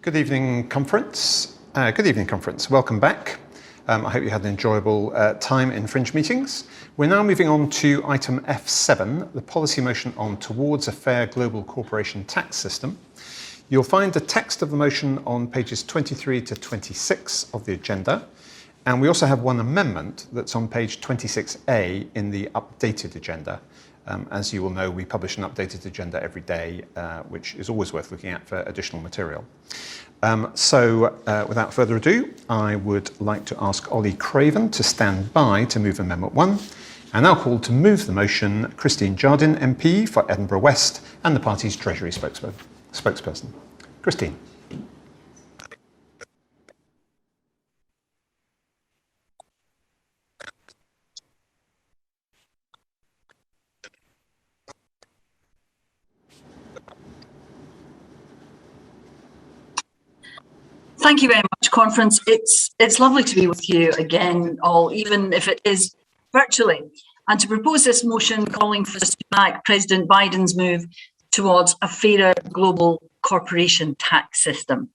Good evening, conference. Welcome back. I hope you had an enjoyable time in Fringe meetings. We're now moving on to item F7, the policy motion on towards a fair global corporation tax system. You'll find the text of the motion on pages 23 to 26 of the agenda. And we also have one amendment that's on page 26A in the updated agenda. As you will know, we publish an updated agenda every day, which is always worth looking at for additional material. Without further ado, I would like to ask Ollie Craven to stand by to move Amendment 1. And now call to move the motion Christine Jardine MP for Edinburgh West and the party's Treasury spokesperson. Christine. Thank you very much, conference. It's lovely to be with you again, all, even if it is virtually, and to propose this motion calling for us to back President Biden's move towards a fairer global corporation tax system.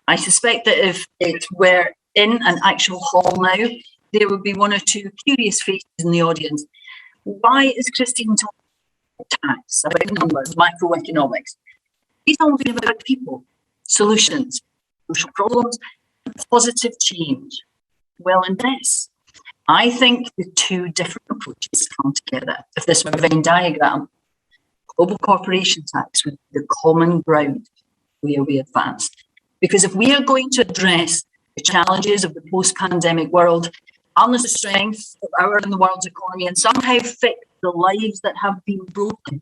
I suspect that if it were in an actual hall now, there would be one or two curious faces in the audience. Why is Christine talking about tax, about numbers, macroeconomics? He's talking about people, solutions, social problems, and positive change. Well, in this, I think the two different approaches come together. If this were a Venn diagram, global corporation tax would be the common ground where we advance. Because if we are going to address the challenges of the post-pandemic world, harness the strength of our and the world's economy, and somehow fix the lives that have been broken,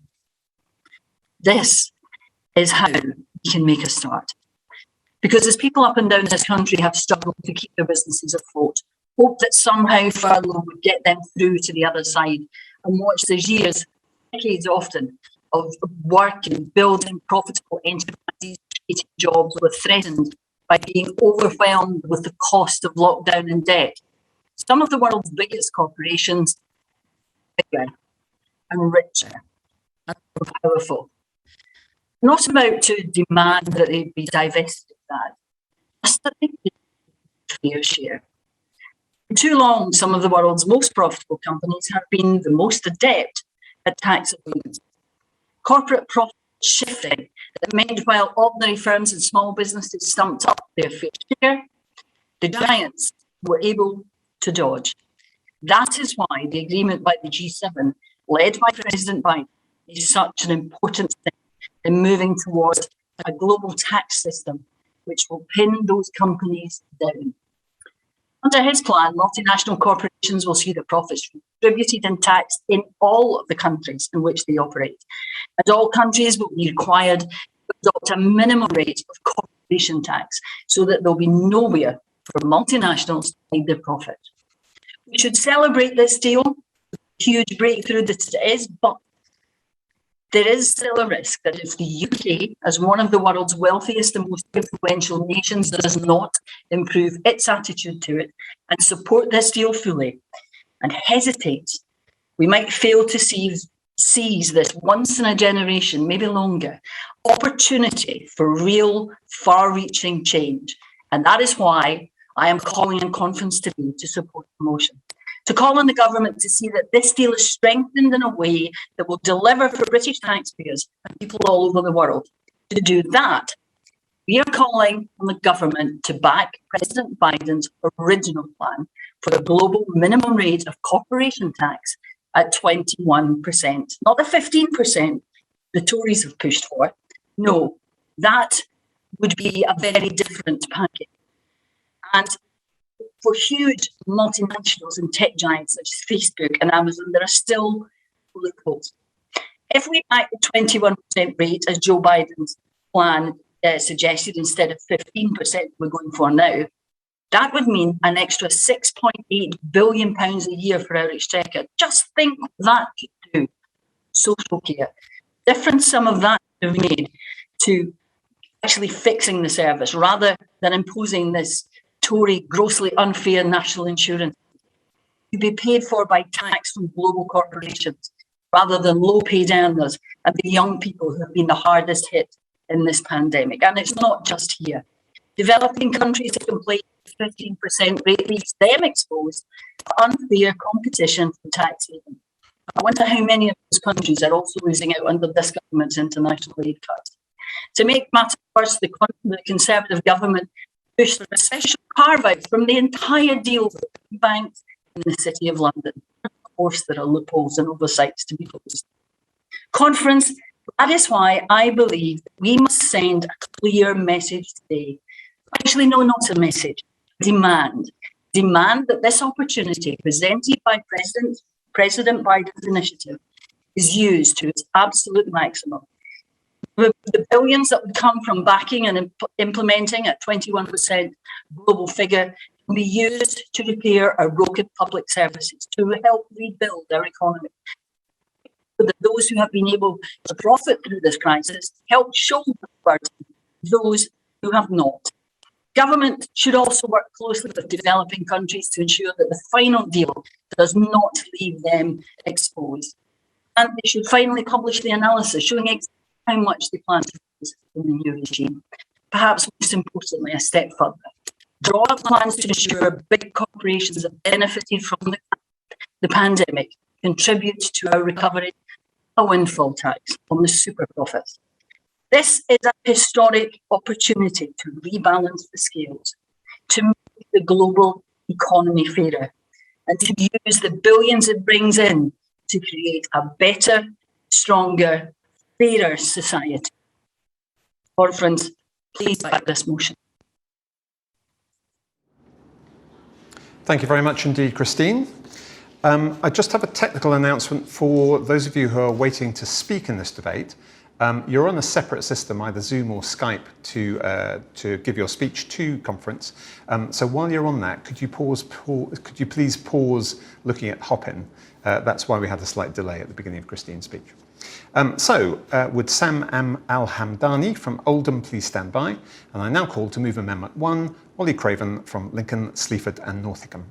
this is how we can make a start. Because as people up and down this country have struggled to keep their businesses afloat, hope that somehow furlough would get them through to the other side, and watch those years, decades often, of work and building profitable enterprises, creating jobs were threatened by being overwhelmed with the cost of lockdown and debt. Some of the world's biggest corporations, bigger and richer and more powerful, not about to demand that they be divested of that, just that they get a fair share. For too long, some of the world's most profitable companies have been the most adept at tax avoidance. Corporate profit shifting that meant while ordinary firms and small businesses stumped up their fair share, the giants were able to dodge. That is why the agreement by the G7, led by President Biden, is such an important thing in moving towards a global tax system which will pin those companies down. Under his plan, multinational corporations will see their profits distributed and taxed in all of the countries in which they operate. And all countries will be required to adopt a minimum rate of corporation tax so that there'll be nowhere for multinationals to hide their profit. We should celebrate this deal, the huge breakthrough that it is, but there is still a risk that if the UK, as one of the world's wealthiest and most influential nations, does not improve its attitude to it and support this deal fully and hesitates, we might fail to seize this once in a generation, maybe longer, opportunity for real, far-reaching change. And that is why I am calling on conference today to support the motion, to call on the government to see that this deal is strengthened in a way that will deliver for British taxpayers and people all over the world. To do that, we are calling on the government to back President Biden's original plan for a global minimum rate of corporation tax at 21%, not the 15% the Tories have pushed for. No, that would be a very different package. And for huge multinationals and tech giants such as Facebook and Amazon, there are still loopholes. If we back the 21% rate as Joe Biden's plan suggested instead of 15% we're going for now, that would mean an extra £6.8 billion a year for our exchequer. Just think what that could do. Social care. Difference some of that have made to actually fixing the service rather than imposing this Tory, grossly unfair national insurance to be paid for by tax from global corporations rather than low-paid earners and the young people who have been the hardest hit in this pandemic. And it's not just here. Developing countries that complain 15% rate leaves them exposed to unfair competition from tax havens. I wonder how many of those countries are also losing out under this government's international aid cuts. To make matters worse, the Conservative government pushed for a special carve-out from the entire deal for banks in the City of London. Of course, there are loopholes and oversights to be closed. Conference, that is why I believe that we must send a clear message today. Actually, no, not a message. Demand. Demand that this opportunity presented by President Biden's initiative is used to its absolute maximum. The billions that would come from backing and implementing at 21% global figure can be used to repair our broken public services, to help rebuild our economy. So that those who have been able to profit through this crisis help shoulder the burden of those who have not. Government should also work closely with developing countries to ensure that the final deal does not leave them exposed. And they should finally publish the analysis showing exactly how much they plan to raise in the new regime. Perhaps most importantly, a step further. Draw up plans to ensure big corporations have benefited from the pandemic, contribute to our recovery, a windfall tax on the super profits. This is a historic opportunity to rebalance the scales, to make the global economy fairer, and to use the billions it brings in to create a better, stronger, fairer society. Conference, please back this motion. Thank you very much indeed, Christine. I just have a technical announcement for those of you who are waiting to speak in this debate. You're on a separate system, either Zoom or Skype, to give your speech to conference. So while you're on that, could you please pause looking at Hopin? That's why we had a slight delay at the beginning of Christine's speech. Would Sam Al-Hamdani from Oldham please stand by? And I now call to move Amendment 1, Ollie Craven from Lincoln, Sleaford and Northicum.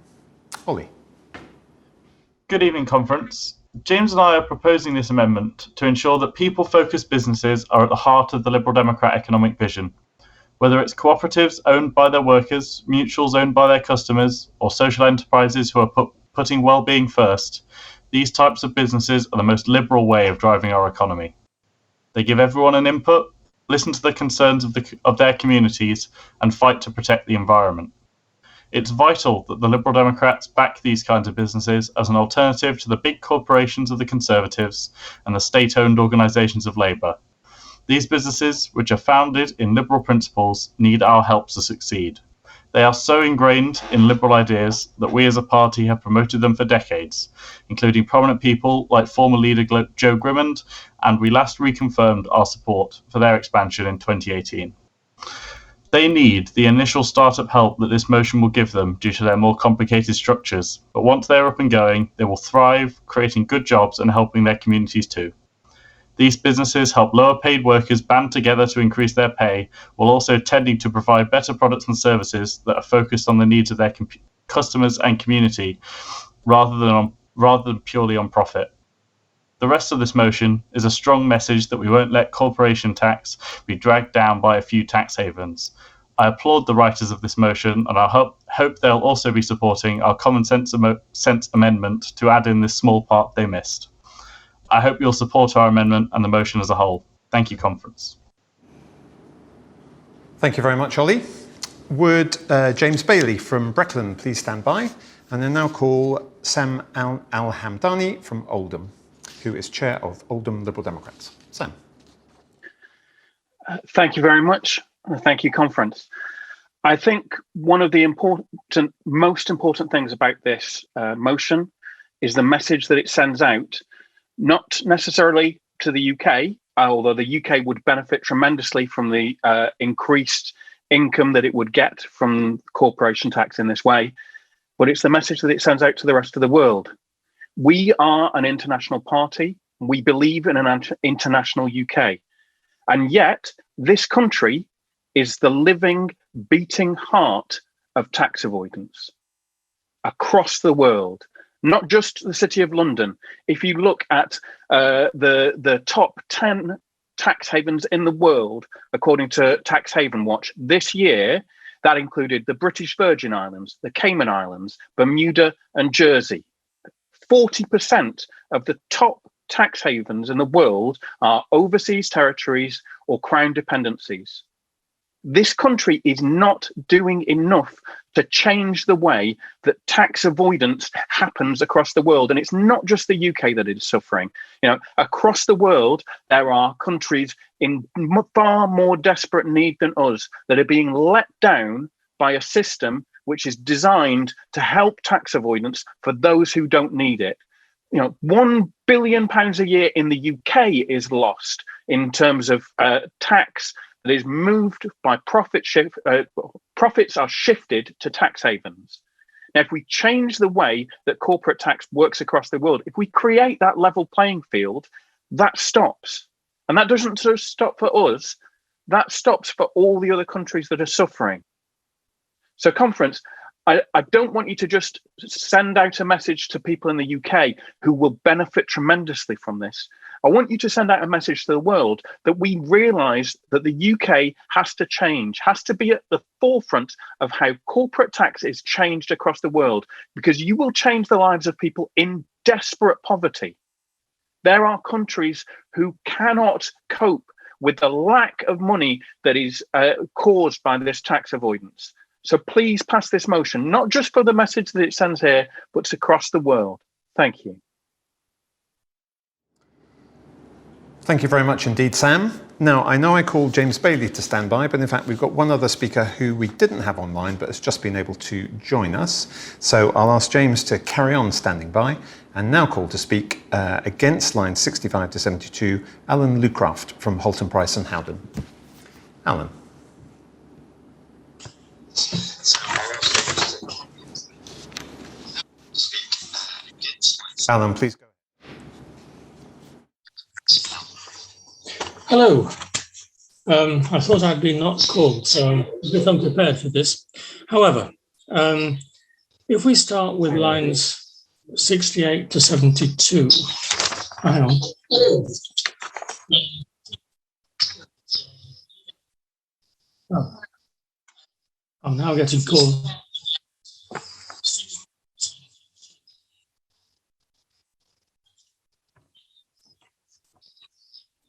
Ollie. Good evening, Conference. James and I are proposing this amendment to ensure that people-focused businesses are at the heart of the Liberal Democrat economic vision. Whether it's cooperatives owned by their workers, mutuals owned by their customers, or social enterprises who are putting well-being first, these types of businesses are the most liberal way of driving our economy. They give everyone an input, listen to the concerns of their communities, and fight to protect the environment. It's vital that the Liberal Democrats back these kinds of businesses as an alternative to the big corporations of the Conservatives and the state-owned organisations of Labour. These businesses, which are founded in liberal principles, need our help to succeed. They are so ingrained in liberal ideas that we as a party have promoted them for decades, including prominent people like former leader Joe Grimmond, and we last reconfirmed our support for their expansion in 2018. They need the initial startup help that this motion will give them due to their more complicated structures, but once they're up and going, they will thrive, creating good jobs and helping their communities too. These businesses help lower paid workers band together to increase their pay, while also tending to provide better products and services that are focused on the needs of their customers and community, rather than purely on profit. The rest of this motion is a strong message that we won't let corporation tax be dragged down by a few tax havens. I applaud the writers of this motion, and I hope they'll also be supporting our common sense amendment to add in this small part they missed. I hope you'll support our amendment and the motion as a whole. Thank you, Conference. Thank you very much, Ollie. Would James Bailey from Breckland please stand by? And then now call Sam Al-Hamdani from Oldham, who is chair of Oldham Liberal Democrats. Sam. Thank you very much. Thank you, Conference. I think one of the most important things about this motion is the message that it sends out, not necessarily to the UK, although the UK would benefit tremendously from the increased income that it would get from corporation tax in this way, but it's the message that it sends out to the rest of the world. We are an international party. We believe in an international UK. And yet, this country is the living, beating heart of tax avoidance across the world, not just the City of London. If you look at the top 10 tax havens in the world, according to Tax Haven Watch, this year. That included the British Virgin Islands, the Cayman Islands, Bermuda, and Jersey. 40% of the top tax havens in the world are overseas territories or crown dependencies. This country is not doing enough to change the way that tax avoidance happens across the world. And it's not just the UK that is suffering. Across the world, there are countries in far more desperate need than us that are being let down by a system which is designed to help tax avoidance for those who don't need it. £1 billion a year in the UK is lost in terms of tax that is moved by profits are shifted to tax havens. Now, if we change the way that corporate tax works across the world, if we create that level playing field, that stops. And that doesn't just stop for us, that stops for all the other countries that are suffering. So, conference, I don't want you to just send out a message to people in the UK who will benefit tremendously from this. I want you to send out a message to the world that we realise that the UK has to change, has to be at the forefront of how corporate tax is changed across the world, because you will change the lives of people in desperate poverty. There are countries who cannot cope with the lack of money that is caused by this tax avoidance. So please pass this motion, not just for the message that it sends here, but across the world. Thank you. Thank you very much indeed, Sam. Now, I know I called James Bailey to stand by, but in fact, we've got one other speaker who we didn't have online, but has just been able to join us. So I'll ask James to carry on standing by and now call to speak against lines 65 to 72, Alan Lucraft from Holton Price and Howden. Alan. Alan, please go. Hello. I thought I'd been not called, so I'm a bit unprepared for this. However, if we start with lines 68 to 72, hang on. Oh. I'm now getting called.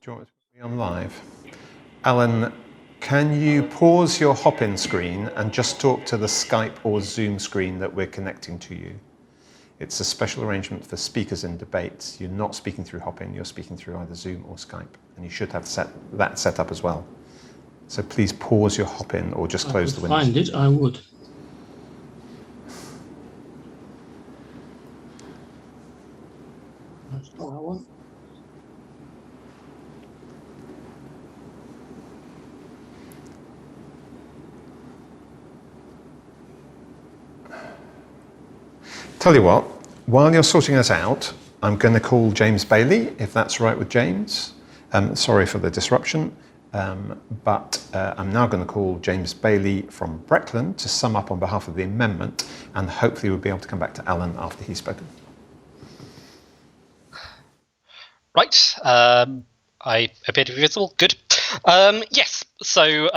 Do you want to be on live? Alan, can you pause your hop-in screen and just talk to the Skype or Zoom screen that we're connecting to you? It's a special arrangement for speakers in debates. You're not speaking through hop-in, you're speaking through either Zoom or Skype, and you should have that set up as well. So please pause your hop-in or just close the window. Find it, I would. That's not that one. Tell you what, while you're sorting that out, I'm going to call James Bailey, if that's right with James. Sorry for the disruption, but I'm now going to call James Bailey from Breckland to sum up on behalf of the amendment, and hopefully we'll be able to come back to Alan after he's spoken. Right, I appear to be visible. Good. Yes, so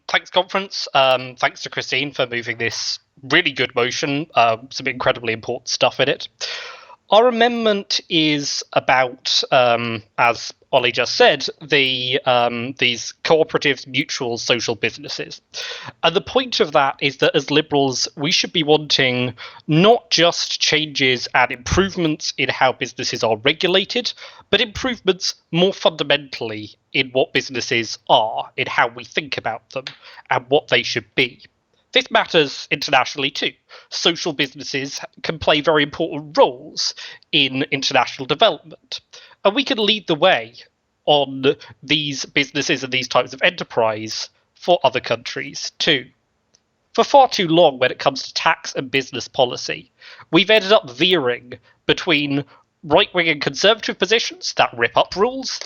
thanks, conference. Thanks to Christine for moving this really good motion. Some incredibly important stuff in it. Our amendment is about, as Ollie just said, these cooperatives, mutual social businesses. And the point of that is that as Liberals, we should be wanting not just changes and improvements in how businesses are regulated, but improvements more fundamentally in what businesses are, in how we think about them, and what they should be. This matters internationally too. Social businesses can play very important roles in international development. And we can lead the way on these businesses and these types of enterprise for other countries too. For far too long, when it comes to tax and business policy, we've ended up veering between right-wing and conservative positions that rip up rules,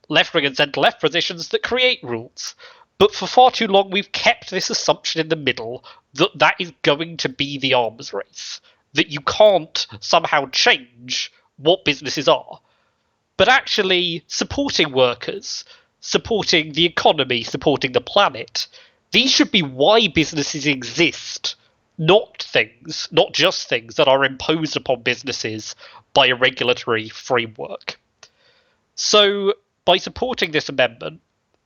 left-wing and centre-left positions that create rules. But for far too long, we've kept this assumption in the middle that that is going to be the arms race, that you can't somehow change what businesses are. But actually, supporting workers, supporting the economy, supporting the planet. These should be why businesses exist, not just things that are imposed upon businesses by a regulatory framework. So by supporting this amendment,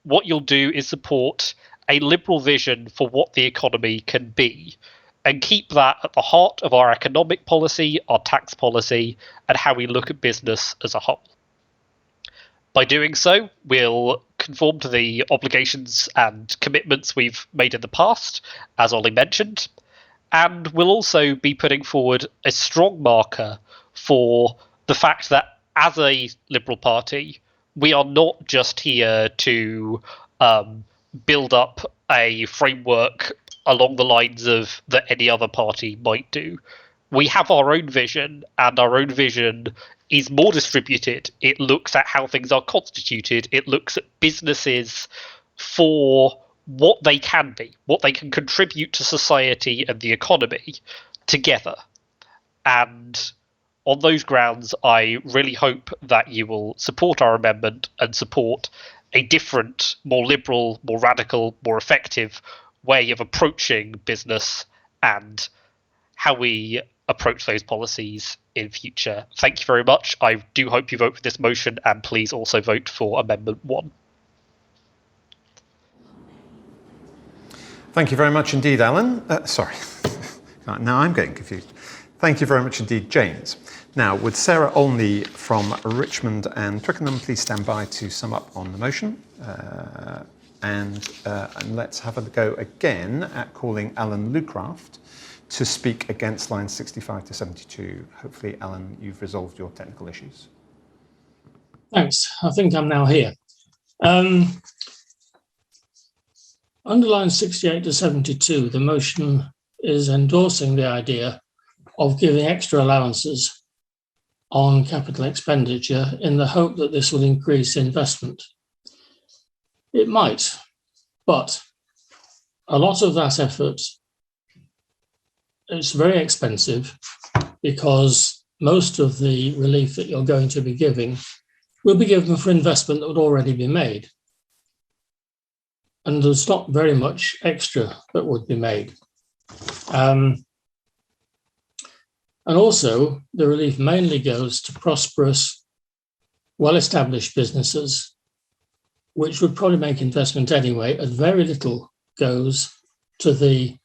what you'll do is support a liberal vision for what the economy can be, and keep that at the heart of our economic policy, our tax policy, and how we look at business as a whole. By doing so, we'll conform to the obligations and commitments we've made in the past, as Ollie mentioned, and we'll also be putting forward a strong marker for the fact that as a Liberal Party, we are not just here to build up a framework along the lines of that any other party might do. We have our own vision, and our own vision is more distributed. It looks at how things are constituted. It looks at businesses for what they can be, what they can contribute to society and the economy together. And on those grounds, I really hope that you will support our amendment and support a different, more liberal, more radical, more effective way of approaching business and how we approach those policies in future. Thank you very much. I do hope you vote for this motion, and please also vote for Amendment 1. Thank you very much indeed, Alan. Sorry, now I'm getting confused. Thank you very much indeed, James. Now, would Sarah Olney from Richmond and Twickenham please stand by to sum up on the motion? And let's have a go again at calling Alan Lucraft to speak against lines 65 to 72. Hopefully, Alan, you've resolved your technical issues. Thanks. I think I'm now here. Under lines 68 to 72, the motion is endorsing the idea of giving extra allowances on capital expenditure in the hope that this will increase investment. It might, but a lot of that effort is very expensive because most of the relief that you're going to be giving will be given for investment that would already be made. And there's not very much extra that would be made. And also, the relief mainly goes to prosperous, well-established businesses, which would probably make investment anyway, and very little goes to the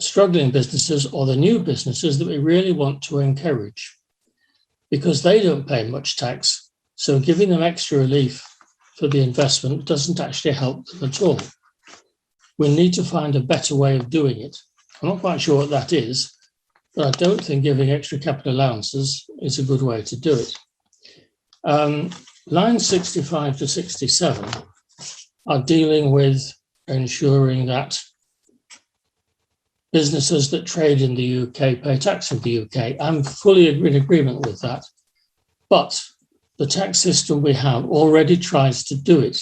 struggling businesses or the new businesses that we really want to encourage, because they don't pay much tax. So giving them extra relief for the investment doesn't actually help them at all. We need to find a better way of doing it. I'm not quite sure what that is, but I don't think giving extra capital allowances is a good way to do it. Lines 65 to 67 are dealing with ensuring that businesses that trade in the UK pay tax in the UK. I'm fully in agreement with that. But the tax system we have already tries to do it.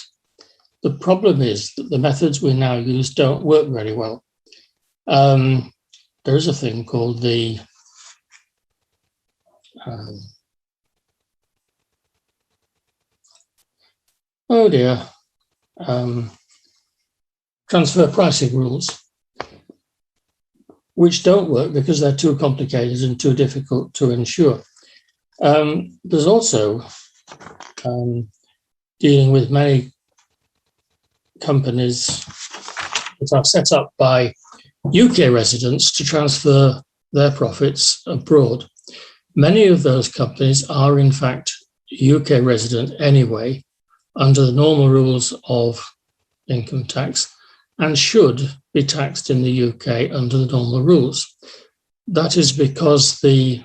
The problem is that the methods we now use don't work very well. There is a thing called the transfer pricing rules, which don't work because they're too complicated and too difficult to ensure. There's also dealing with many companies that are set up by UK residents to transfer their profits abroad. Many of those companies are in fact UK resident anyway, under the normal rules of income tax, and should be taxed in the UK under the normal rules. That is because the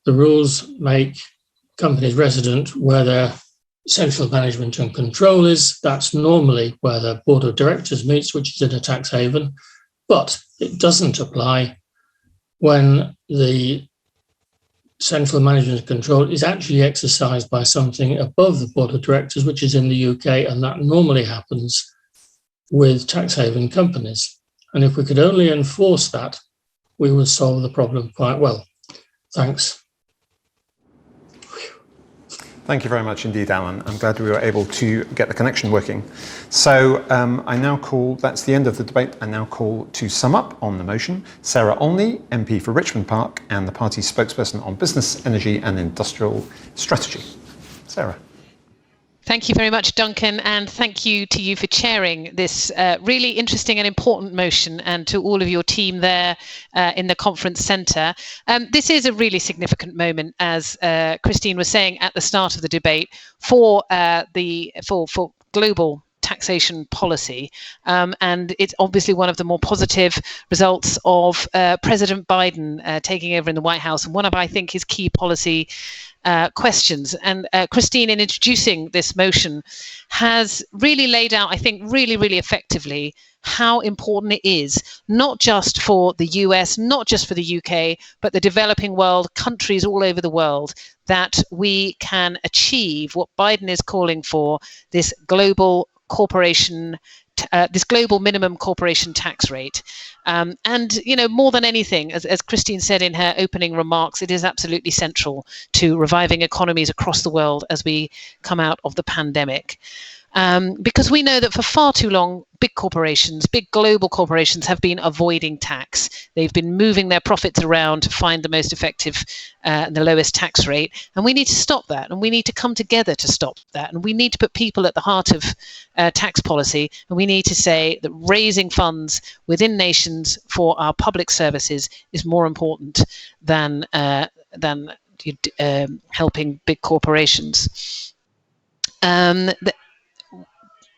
rules make companies resident where their central management and control is. That's normally where the board of directors meets, which is in a tax haven, but it doesn't apply when the central management and control is actually exercised by something above the board of directors, which is in the UK, and that normally happens with tax haven companies. And if we could only enforce that, we would solve the problem quite well. Thanks. Thank you very much indeed, Alan. I'm glad we were able to get the connection working. So I now call, that's the end of the debate, I now call to sum up on the motion, Sarah Olney, MP for Richmond Park and the party's spokesperson on business, energy and industrial strategy. Sarah. Thank you very much, Duncan, and thank you to you for chairing this really interesting and important motion, and to all of your team there in the conference centre. This is a really significant moment, as Christine was saying at the start of the debate, for global taxation policy, and it's obviously one of the more positive results of President Biden taking over in the White House, and one of, I think, his key policy questions. And Christine, in introducing this motion, has really laid out, I think, really, really effectively how important it is, not just for the US, not just for the UK, but the developing world, countries all over the world, that we can achieve what Biden is calling for, this global corporation, this global minimum corporation tax rate. And, you know, more than anything, as Christine said in her opening remarks, it is absolutely central to reviving economies across the world as we come out of the pandemic. Because we know that for far too long, big corporations, big global corporations have been avoiding tax. They've been moving their profits around to find the most effective and the lowest tax rate. And we need to stop that. And we need to come together to stop that. And we need to put people at the heart of tax policy. And we need to say that raising funds within nations for our public services is more important than helping big corporations.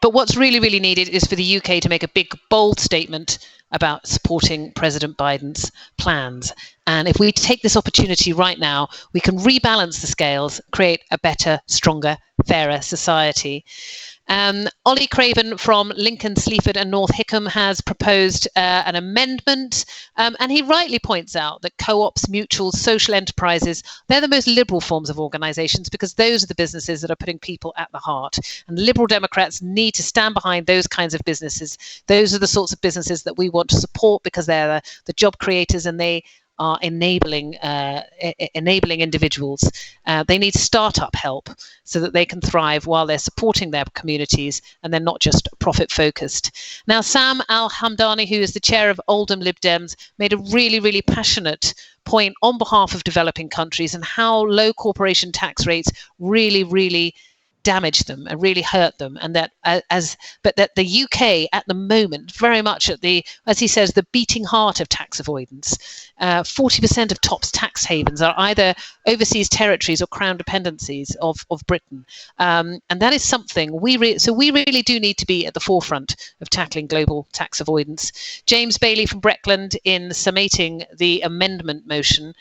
But what's really, really needed is for the UK to make a big, bold statement about supporting President Biden's plans. And if we take this opportunity right now, we can rebalance the scales, create a better, stronger, fairer society. Ollie Craven from Lincoln, Sleaford and North Hickham has proposed an amendment, and he rightly points out that co-ops, mutuals, social enterprises, they're the most liberal forms of organisations, because those are the businesses that are putting people at the heart. And Liberal Democrats need to stand behind those kinds of businesses. Those are the sorts of businesses that we want to support, because they're the job creators, and they are enabling individuals. They need startup help so that they can thrive while they're supporting their communities, and they're not just profit focused. Now, Sam Al-Hamdani, who is the chair of Oldham Lib Dems, made a really, really passionate point on behalf of developing countries and how low corporation tax rates really, really damage them and really hurt them, and that but that the UK at the moment, very much at the, as he says, the beating heart of tax avoidance. 40% of top tax havens are either overseas territories or crown dependencies of Britain, and that is something we really do need to be at the forefront of tackling global tax avoidance. James Bailey from Breckland, in summating the amendment motion,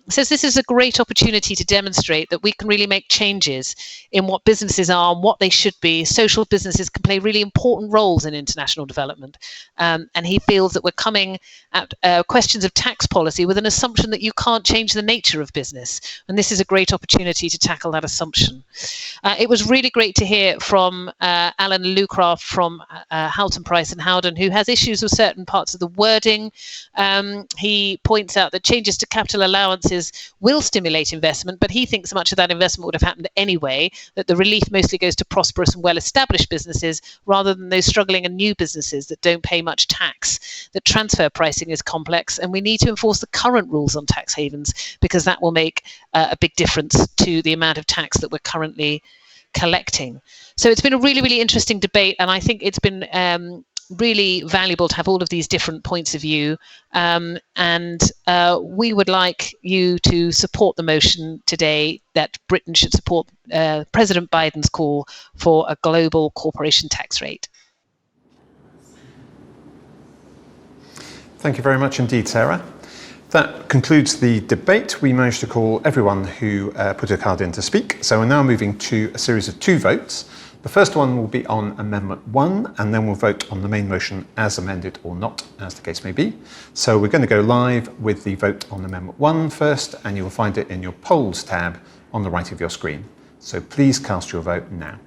says this is a great opportunity to demonstrate that we can really make changes in what businesses are and what they should be. Social businesses can play really important roles in international development. And he feels that we're coming at questions of tax policy with an assumption that you can't change the nature of business. And this is a great opportunity to tackle that assumption. It was really great to hear from Alan Lucraft from Houghton, Price and Howden, who has issues with certain parts of the wording. He points out that changes to capital allowances will stimulate investment, but he thinks much of that investment would have happened anyway, that the relief mostly goes to prosperous and well-established businesses rather than those struggling and new businesses that don't pay much tax, that transfer pricing is complex, and we need to enforce the current rules on tax havens, because that will make a big difference to the amount of tax that we're currently collecting. So it's been a really, really interesting debate, and I think it's been really valuable to have all of these different points of view, and we would like you to support the motion today that Britain should support President Biden's call for a global corporation tax rate. Thank you very much indeed, Sarah. That concludes the debate. We managed to call everyone who put a card in to speak, so we're now moving to a series of 2 votes. The first one will be on Amendment 1, and then we'll vote on the main motion as amended or not, as the case may be. So we're going to go live with the vote on Amendment 1 first, and you will find it in your Polls tab on the right of your screen. So please cast your vote now.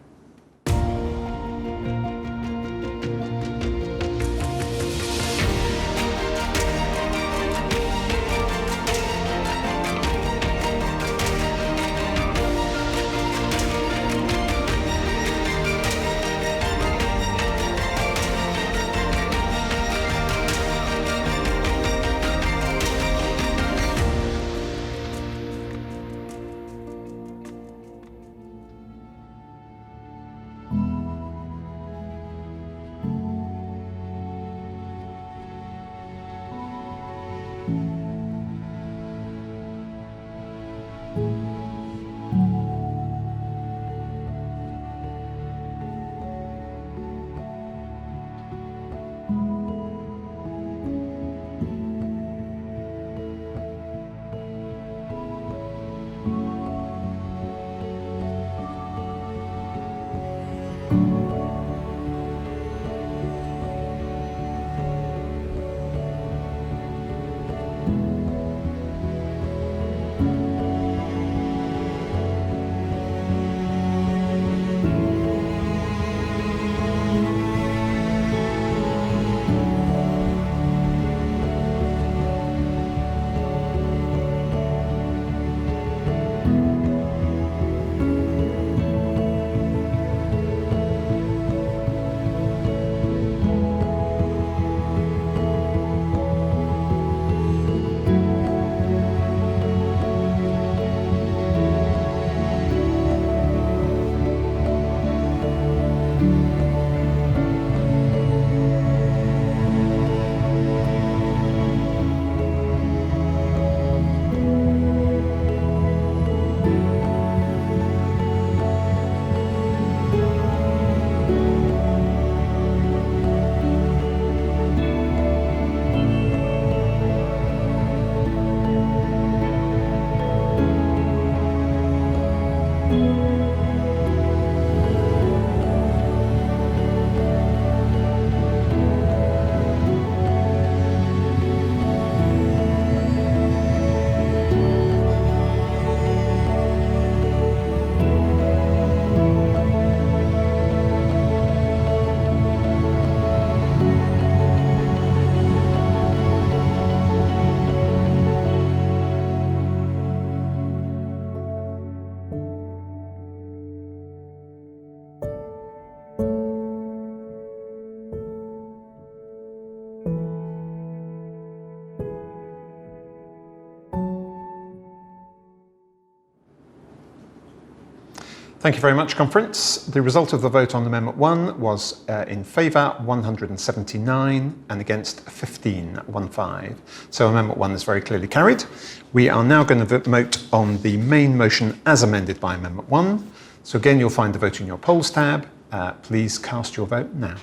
Thank you very much, Conference. The result of the vote on Amendment 1 was in favour 179 and against 15. So Amendment 1 is very clearly carried. We are now going to vote on the main motion as amended by Amendment 1. So again, you'll find the vote in your polls tab. Please cast your vote now.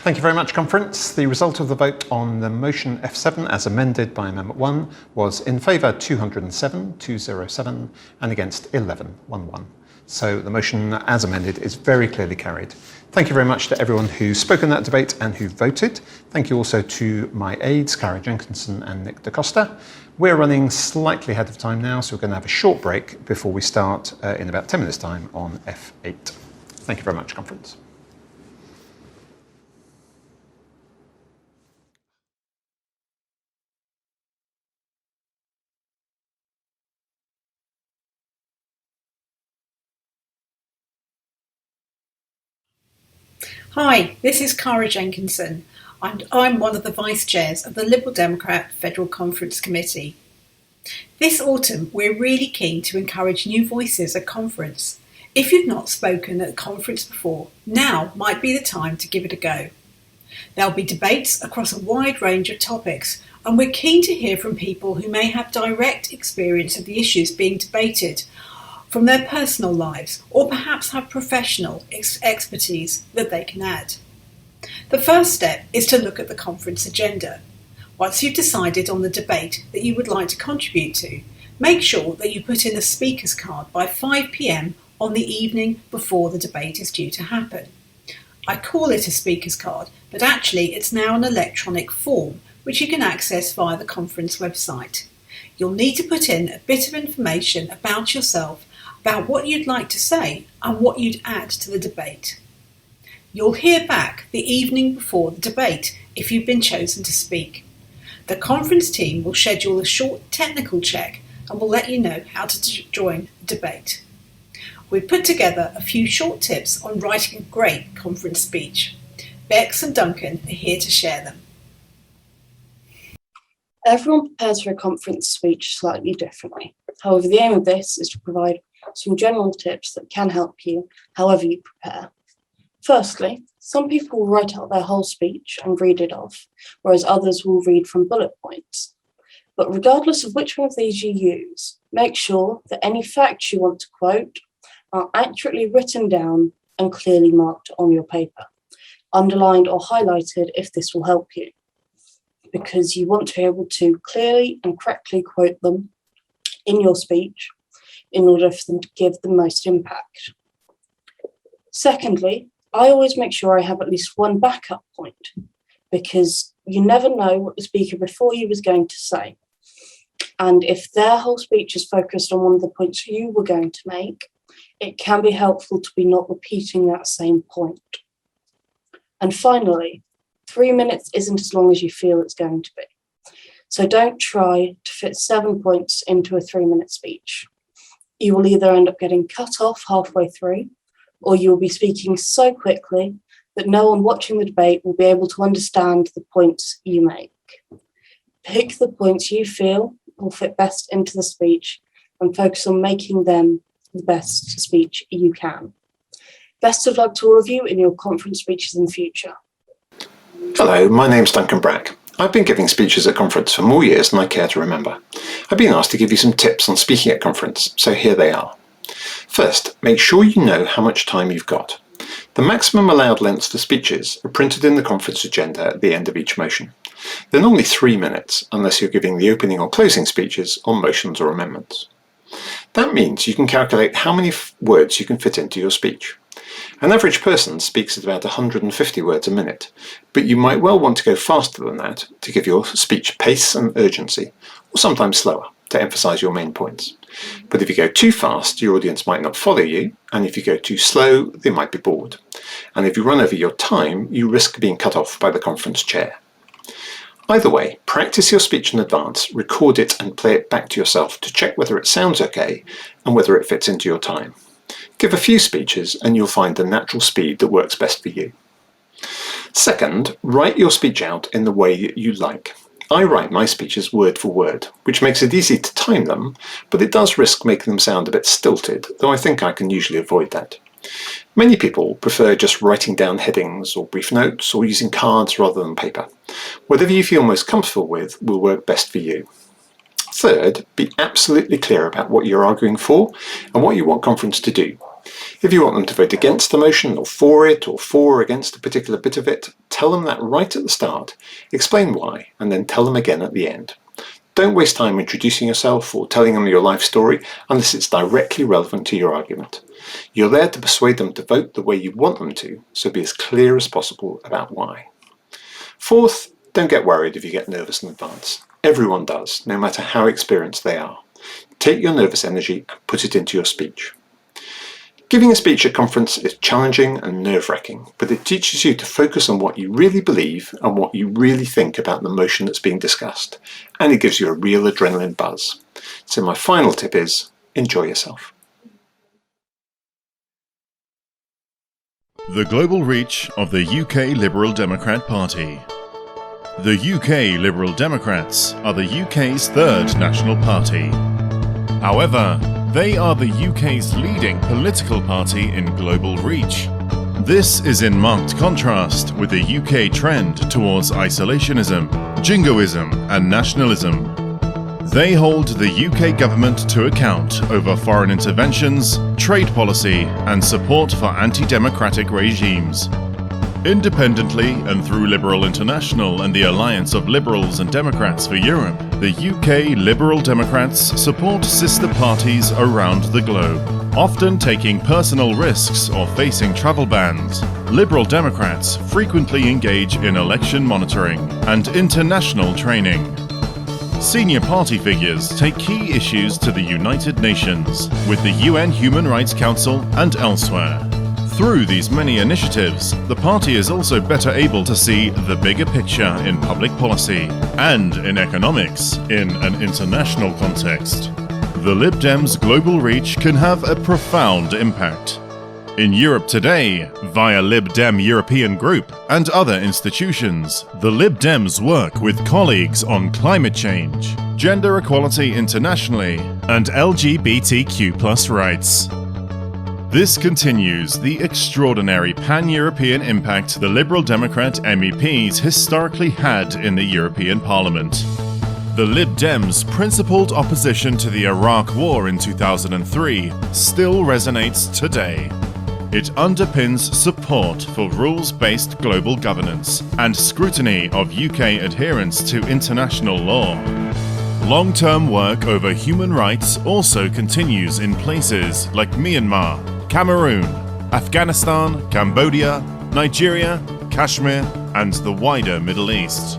Thank you very much, Conference. The result of the vote on the motion F7 as amended by Amendment 1 was in favour 207, and against 11. So the motion as amended is very clearly carried. Thank you very much to everyone who spoke in that debate and who voted. Thank you also to my aides, Cara Jenkinson and Nick DaCosta. We're running slightly ahead of time now, so we're going to have a short break before we start in about 10 minutes' time on F8. Thank you very much, Conference. Hi, this is Cara Jenkinson, and I'm one of the Vice Chairs of the Liberal Democrat Federal Conference Committee. This autumn, we're really keen to encourage new voices at conference. If you've not spoken at a conference before, now might be the time to give it a go. There'll be debates across a wide range of topics, and we're keen to hear from people who may have direct experience of the issues being debated from their personal lives, or perhaps have professional expertise that they can add. The first step is to look at the conference agenda. Once you've decided on the debate that you would like to contribute to, make sure that you put in a speaker's card by 5 p.m. on the evening before the debate is due to happen. I call it a speaker's card, but actually it's now an electronic form which you can access via the conference website. You'll need to put in a bit of information about yourself, about what you'd like to say and what you'd add to the debate. You'll hear back the evening before the debate if you've been chosen to speak. The conference team will schedule a short technical check and will let you know how to join the debate. We've put together a few short tips on writing a great conference speech. Bex and Duncan are here to share them. Everyone prepares for a conference speech slightly differently. However, the aim of this is to provide some general tips that can help you however you prepare. Firstly, some people will write out their whole speech and read it off, whereas others will read from bullet points. But regardless of which one of these you use, make sure that any facts you want to quote are accurately written down and clearly marked on your paper, underlined or highlighted if this will help you, because you want to be able to clearly and correctly quote them in your speech in order for them to give the most impact. Secondly, I always make sure I have at least one backup point, because you never know what the speaker before you was going to say. And if their whole speech is focused on one of the points you were going to make, it can be helpful to be not repeating that same point. And finally, 3 minutes isn't as long as you feel it's going to be. So don't try to fit 7 points into a 3-minute speech. You will either end up getting cut off halfway through, or you will be speaking so quickly that no one watching the debate will be able to understand the points you make. Pick the points you feel will fit best into the speech and focus on making them the best speech you can. Best of luck to all of you in your conference speeches in the future. Hello, my name's Duncan Bragg. I've been giving speeches at conference for more years than I care to remember. I've been asked to give you some tips on speaking at conference, so here they are. First, make sure you know how much time you've got. The maximum allowed lengths for speeches are printed in the conference agenda at the end of each motion. They're normally 3 minutes, unless you're giving the opening or closing speeches on motions or amendments. That means you can calculate how many words you can fit into your speech. An average person speaks at about 150 words a minute, but you might well want to go faster than that to give your speech pace and urgency, or sometimes slower, to emphasise your main points. But if you go too fast, your audience might not follow you, and if you go too slow, they might be bored. And if you run over your time, you risk being cut off by the conference chair. Either way, practice your speech in advance, record it and play it back to yourself to check whether it sounds okay and whether it fits into your time. Give a few speeches and you'll find the natural speed that works best for you. Second, write your speech out in the way you like. I write my speeches word for word, which makes it easy to time them, but it does risk making them sound a bit stilted, though I think I can usually avoid that. Many people prefer just writing down headings or brief notes or using cards rather than paper. Whatever you feel most comfortable with will work best for you. Third, be absolutely clear about what you're arguing for and what you want conference to do. If you want them to vote against the motion or for or against a particular bit of it, tell them that right at the start, explain why, and then tell them again at the end. Don't waste time introducing yourself or telling them your life story unless it's directly relevant to your argument. You're there to persuade them to vote the way you want them to, so be as clear as possible about why. Fourth, don't get worried if you get nervous in advance. Everyone does, no matter how experienced they are. Take your nervous energy and put it into your speech. Giving a speech at conference is challenging and nerve-wracking, but it teaches you to focus on what you really believe and what you really think about the motion that's being discussed, and it gives you a real adrenaline buzz. So my final tip is, enjoy yourself. The global reach of the UK Liberal Democrat Party. The UK Liberal Democrats are the UK's third national party. However, they are the UK's leading political party in global reach. This is in marked contrast with the UK trend towards isolationism, jingoism and nationalism. They hold the UK government to account over foreign interventions, trade policy and support for anti-democratic regimes. Independently and through Liberal International and the Alliance of Liberals and Democrats for Europe, the UK Liberal Democrats support sister parties around the globe, often taking personal risks or facing travel bans. Liberal Democrats frequently engage in election monitoring and international training. Senior party figures take key issues to the United Nations, with the UN Human Rights Council and elsewhere. Through these many initiatives, the party is also better able to see the bigger picture in public policy and in economics in an international context. The Lib Dems' global reach can have a profound impact. In Europe today, via Lib Dem European Group and other institutions, the Lib Dems work with colleagues on climate change, gender equality internationally, and LGBTQ+ rights. This continues the extraordinary pan-European impact the Liberal Democrat MEPs historically had in the European Parliament. The Lib Dems' principled opposition to the Iraq War in 2003 still resonates today. It underpins support for rules-based global governance and scrutiny of UK adherence to international law. Long-term work over human rights also continues in places like Myanmar, Cameroon, Afghanistan, Cambodia, Nigeria, Kashmir, and the wider Middle East.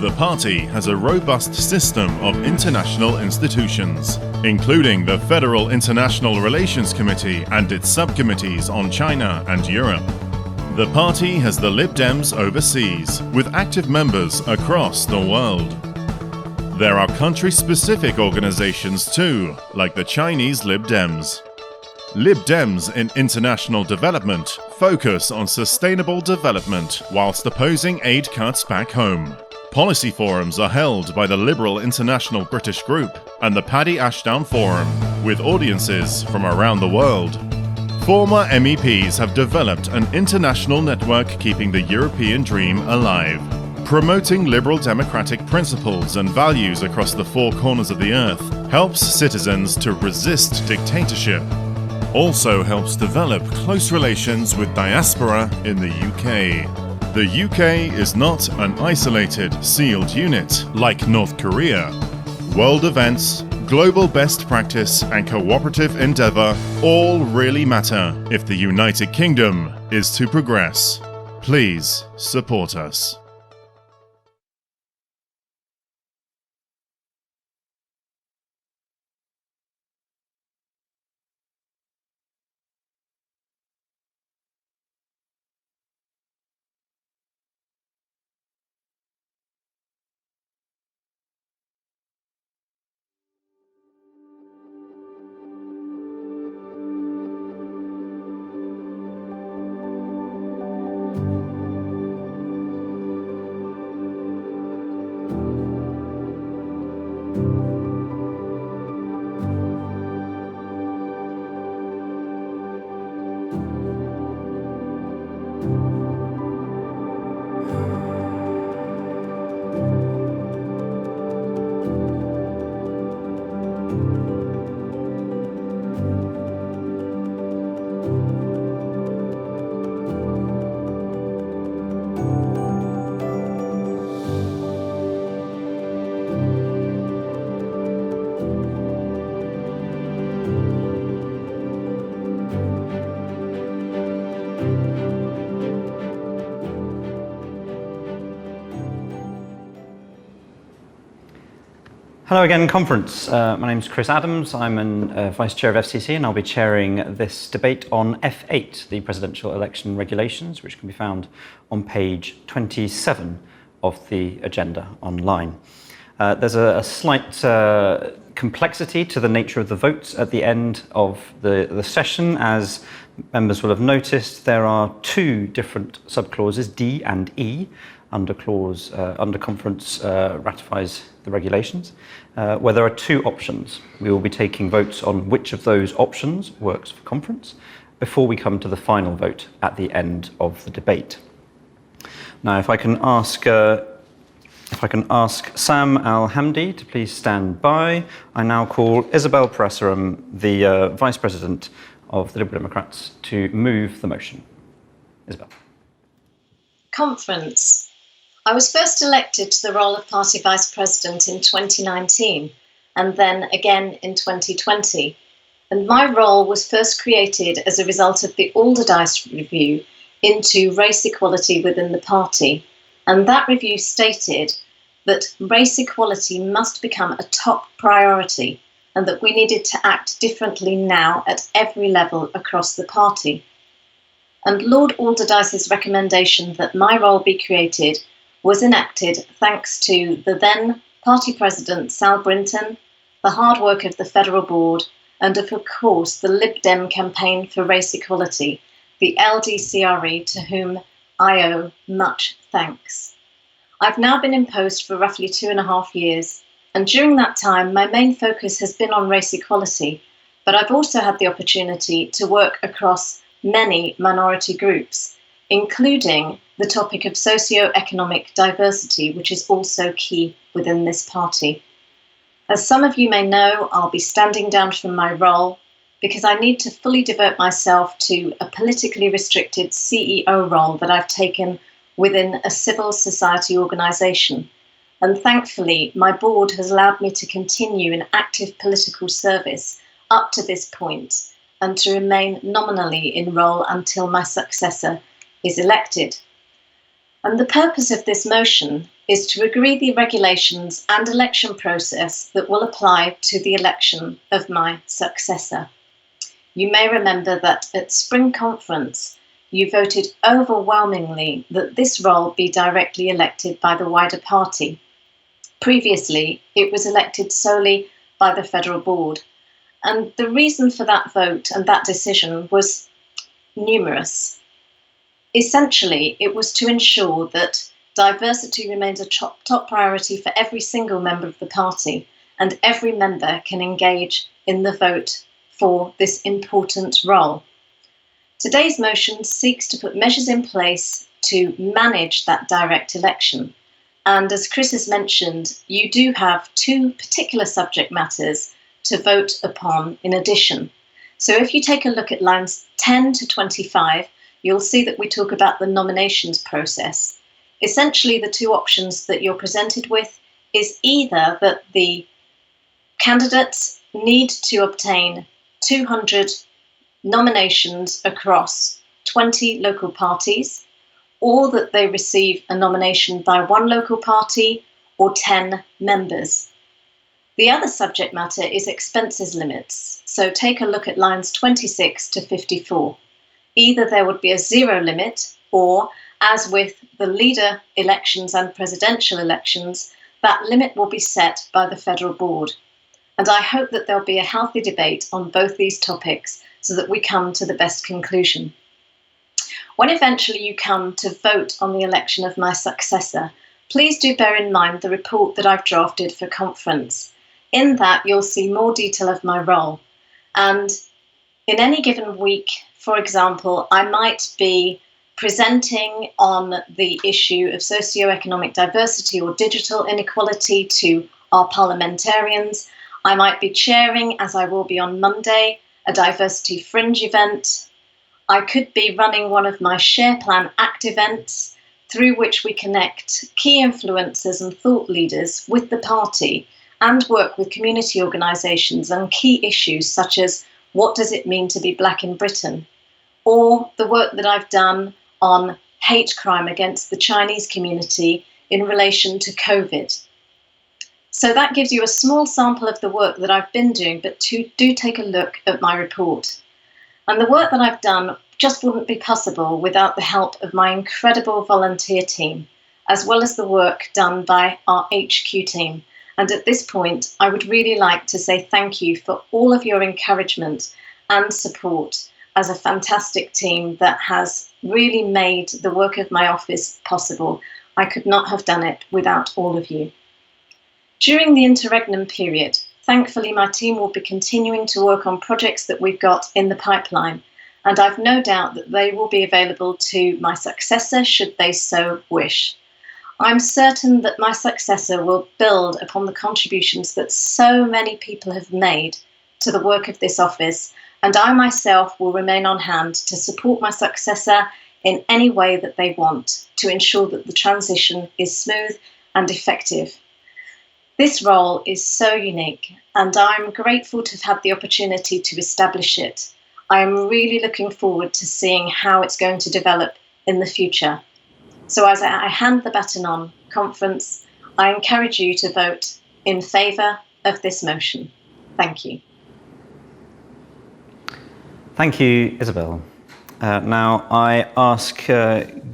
The party has a robust system of international institutions, including the Federal International Relations Committee and its subcommittees on China and Europe. The party has the Lib Dems overseas, with active members across the world. There are country-specific organizations too, like the Chinese Lib Dems. Lib Dems in international development focus on sustainable development whilst opposing aid cuts back home. Policy forums are held by the Liberal International British Group and the Paddy Ashdown Forum, with audiences from around the world. Former MEPs have developed an international network keeping the European dream alive, promoting liberal democratic principles and values across the four corners of the earth, helps citizens to resist dictatorship, also helps develop close relations with diaspora in the UK. The UK is not an isolated, sealed unit like North Korea. World events, global best practice and cooperative endeavour all really matter if the United Kingdom is to progress. Please support us. Hello again, conference. My name's Chris Adams. I'm Vice Chair of FCC, and I'll be chairing this debate on F8, the presidential election regulations, which can be found on page 27 of the agenda online. There's a slight complexity to the nature of the votes at the end of the session. As members will have noticed, there are two different subclauses, D and E, under conference ratifies the regulations, where there are two options. We will be taking votes on which of those options works for conference before we come to the final vote at the end of the debate. Now, if I can ask Sam Al-Hamdi to please stand by. I now call Isabel Peresaram, the Vice President of the Liberal Democrats, to move the motion. Isabel. Conference. I was first elected to the role of Party Vice President in 2019 and then again in 2020. And my role was first created as a result of the Alderdice review into race equality within the party. And that review stated that race equality must become a top priority and that we needed to act differently now at every level across the party. And Lord Alderdice's recommendation that my role be created was enacted thanks to the then party president, Sal Brinton, the hard work of the federal board, and of course the Lib Dem campaign for race equality, the LDCRE, to whom I owe much thanks. I've now been in post for roughly 2.5 years, and during that time my main focus has been on race equality, but I've also had the opportunity to work across many minority groups, including the topic of socio-economic diversity, which is also key within this party. As some of you may know, I'll be standing down from my role because I need to fully devote myself to a politically restricted CEO role that I've taken within a civil society organisation. And thankfully, my board has allowed me to continue in active political service up to this point and to remain nominally in role until my successor is elected. And the purpose of this motion is to agree the regulations and election process that will apply to the election of my successor. You may remember that at Spring Conference, you voted overwhelmingly that this role be directly elected by the wider party. Previously, it was elected solely by the federal board. And the reason for that vote and that decision was numerous. Essentially, it was to ensure that diversity remains a top priority for every single member of the party, and every member can engage in the vote for this important role. Today's motion seeks to put measures in place to manage that direct election. And as Chris has mentioned, you do have two particular subject matters to vote upon in addition. So if you take a look at lines 10 to 25, you'll see that we talk about the nominations process. Essentially, the two options that you're presented with is either that the candidates need to obtain 200 nominations across 20 local parties, or that they receive a nomination by one local party or 10 members. The other subject matter is expenses limits. So take a look at lines 26 to 54. Either there would be a zero limit, or, as with the leader elections and presidential elections, that limit will be set by the federal board. And I hope that there'll be a healthy debate on both these topics so that we come to the best conclusion. When eventually you come to vote on the election of my successor, please do bear in mind the report that I've drafted for conference. In that, you'll see more detail of my role. And in any given week, for example, I might be presenting on the issue of socio-economic diversity or digital inequality to our parliamentarians. I might be chairing, as I will be on Monday, a diversity fringe event. I could be running one of my Share Plan Act events through which we connect key influencers and thought leaders with the party and work with community organisations on key issues such as what does it mean to be Black in Britain, or the work that I've done on hate crime against the Chinese community in relation to COVID. So that gives you a small sample of the work that I've been doing, but do take a look at my report. And the work that I've done just wouldn't be possible without the help of my incredible volunteer team, as well as the work done by our HQ team. And at this point, I would really like to say thank you for all of your encouragement and support as a fantastic team that has really made the work of my office possible. I could not have done it without all of you. During the interregnum period, thankfully my team will be continuing to work on projects that we've got in the pipeline, and I've no doubt that they will be available to my successor should they so wish. I'm certain that my successor will build upon the contributions that so many people have made to the work of this office, and I myself will remain on hand to support my successor in any way that they want to ensure that the transition is smooth and effective. This role is so unique, and I'm grateful to have had the opportunity to establish it. I am really looking forward to seeing how it's going to develop in the future. So as I hand the baton on, conference, I encourage you to vote in favour of this motion. Thank you. Thank you, Isabel. Now I ask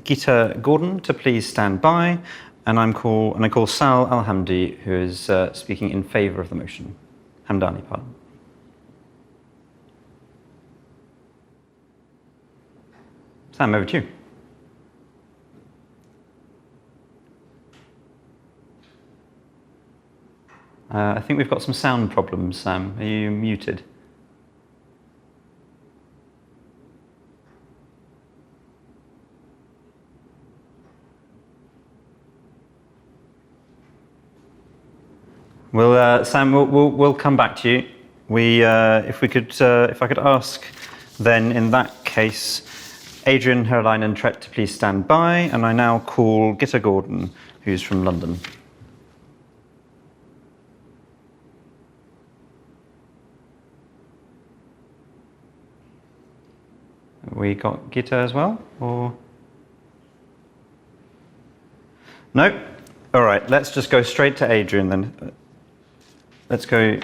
Gita Gordon to please stand by, and I call Sal Al-Hamdi, who is speaking in favour of the motion. Hamdani, pardon. Sam, over to you. I think we've got some sound problems, Sam. Are you muted? Well, Sam, we'll come back to you. If I could ask, then in that case, Adrian Herlein Tret to please stand by, and I now call Gita Gordon, who's from London. We got Gita as well, or no? All right, let's just go straight to Adrian then. Let's go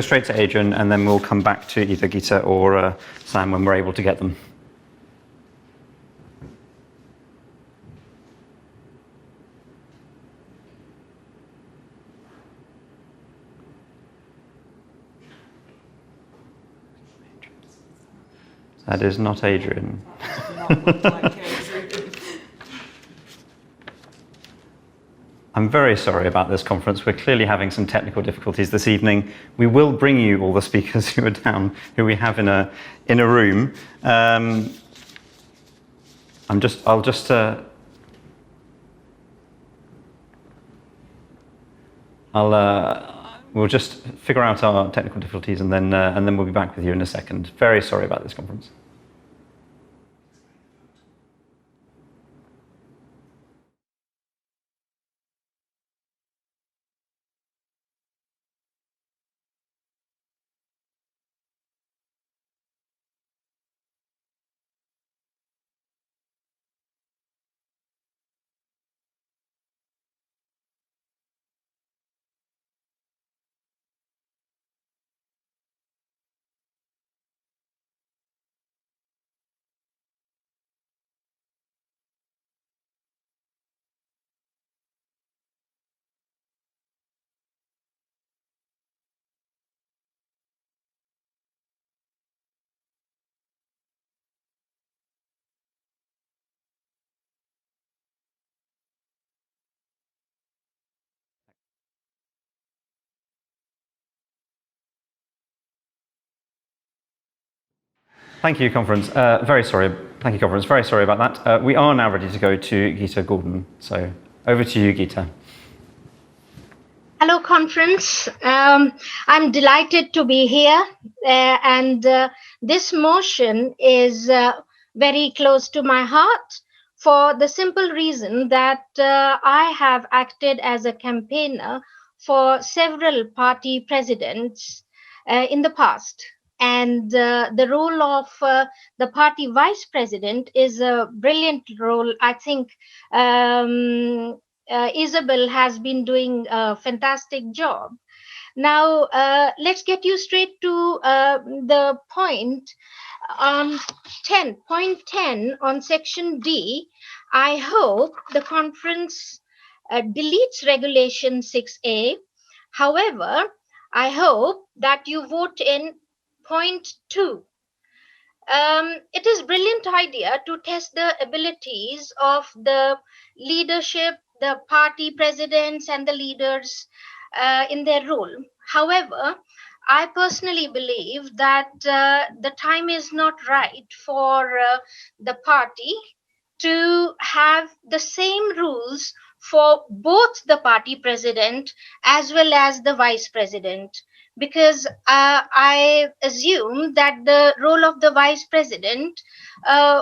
straight to Adrian, and then we'll come back to either Gita or Sam when we're able to get them. That is not Adrian. I'm very sorry about this conference. We're clearly having some technical difficulties this evening. We will bring you all the speakers who are down, who we have in a room. We'll just figure out our technical difficulties, and then we'll be back with you in a second. Very sorry about this conference. Thank you, conference. Very sorry. Thank you, conference. Very sorry about that. We are now ready to go to Gita Gordon. So over to you, Gita. Hello, conference. I'm delighted to be here, and this motion is very close to my heart for the simple reason that I have acted as a campaigner for several party presidents in the past. And the role of the party vice president is a brilliant role, I think. Isabel has been doing a fantastic job. Now, let's get you straight to the point on 10.10 on section D. I hope the conference deletes regulation 6A. However, I hope that you vote in point 2. It is a brilliant idea to test the abilities of the leadership, the party presidents, and the leaders in their role. However, I personally believe that the time is not right for the party to have the same rules for both the party president as well as the vice president, because I assume that the role of the vice president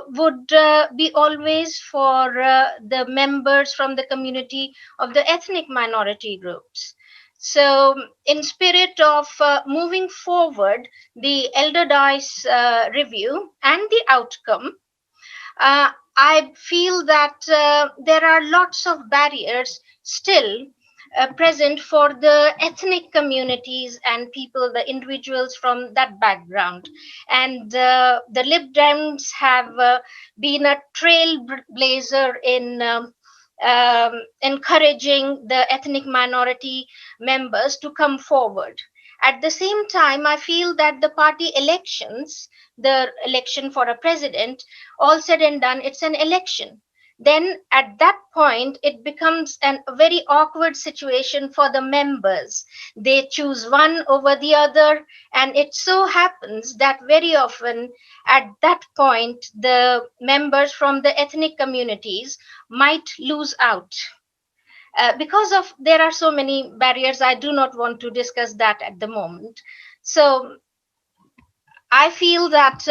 would be always for the members from the community of the ethnic minority groups. So, in spirit of moving forward the elder dice review and the outcome, I feel that there are lots of barriers still present for the ethnic communities and people, the individuals from that background. And the Lib Dems have been a trailblazer in encouraging the ethnic minority members to come forward. At the same time, I feel that the party elections, the election for a president, all said and done, it's an election. Then at that point, it becomes a very awkward situation for the members. They choose one over the other, and it so happens that very often at that point, the members from the ethnic communities might lose out. Because of there are so many barriers, I do not want to discuss that at the moment. So I feel that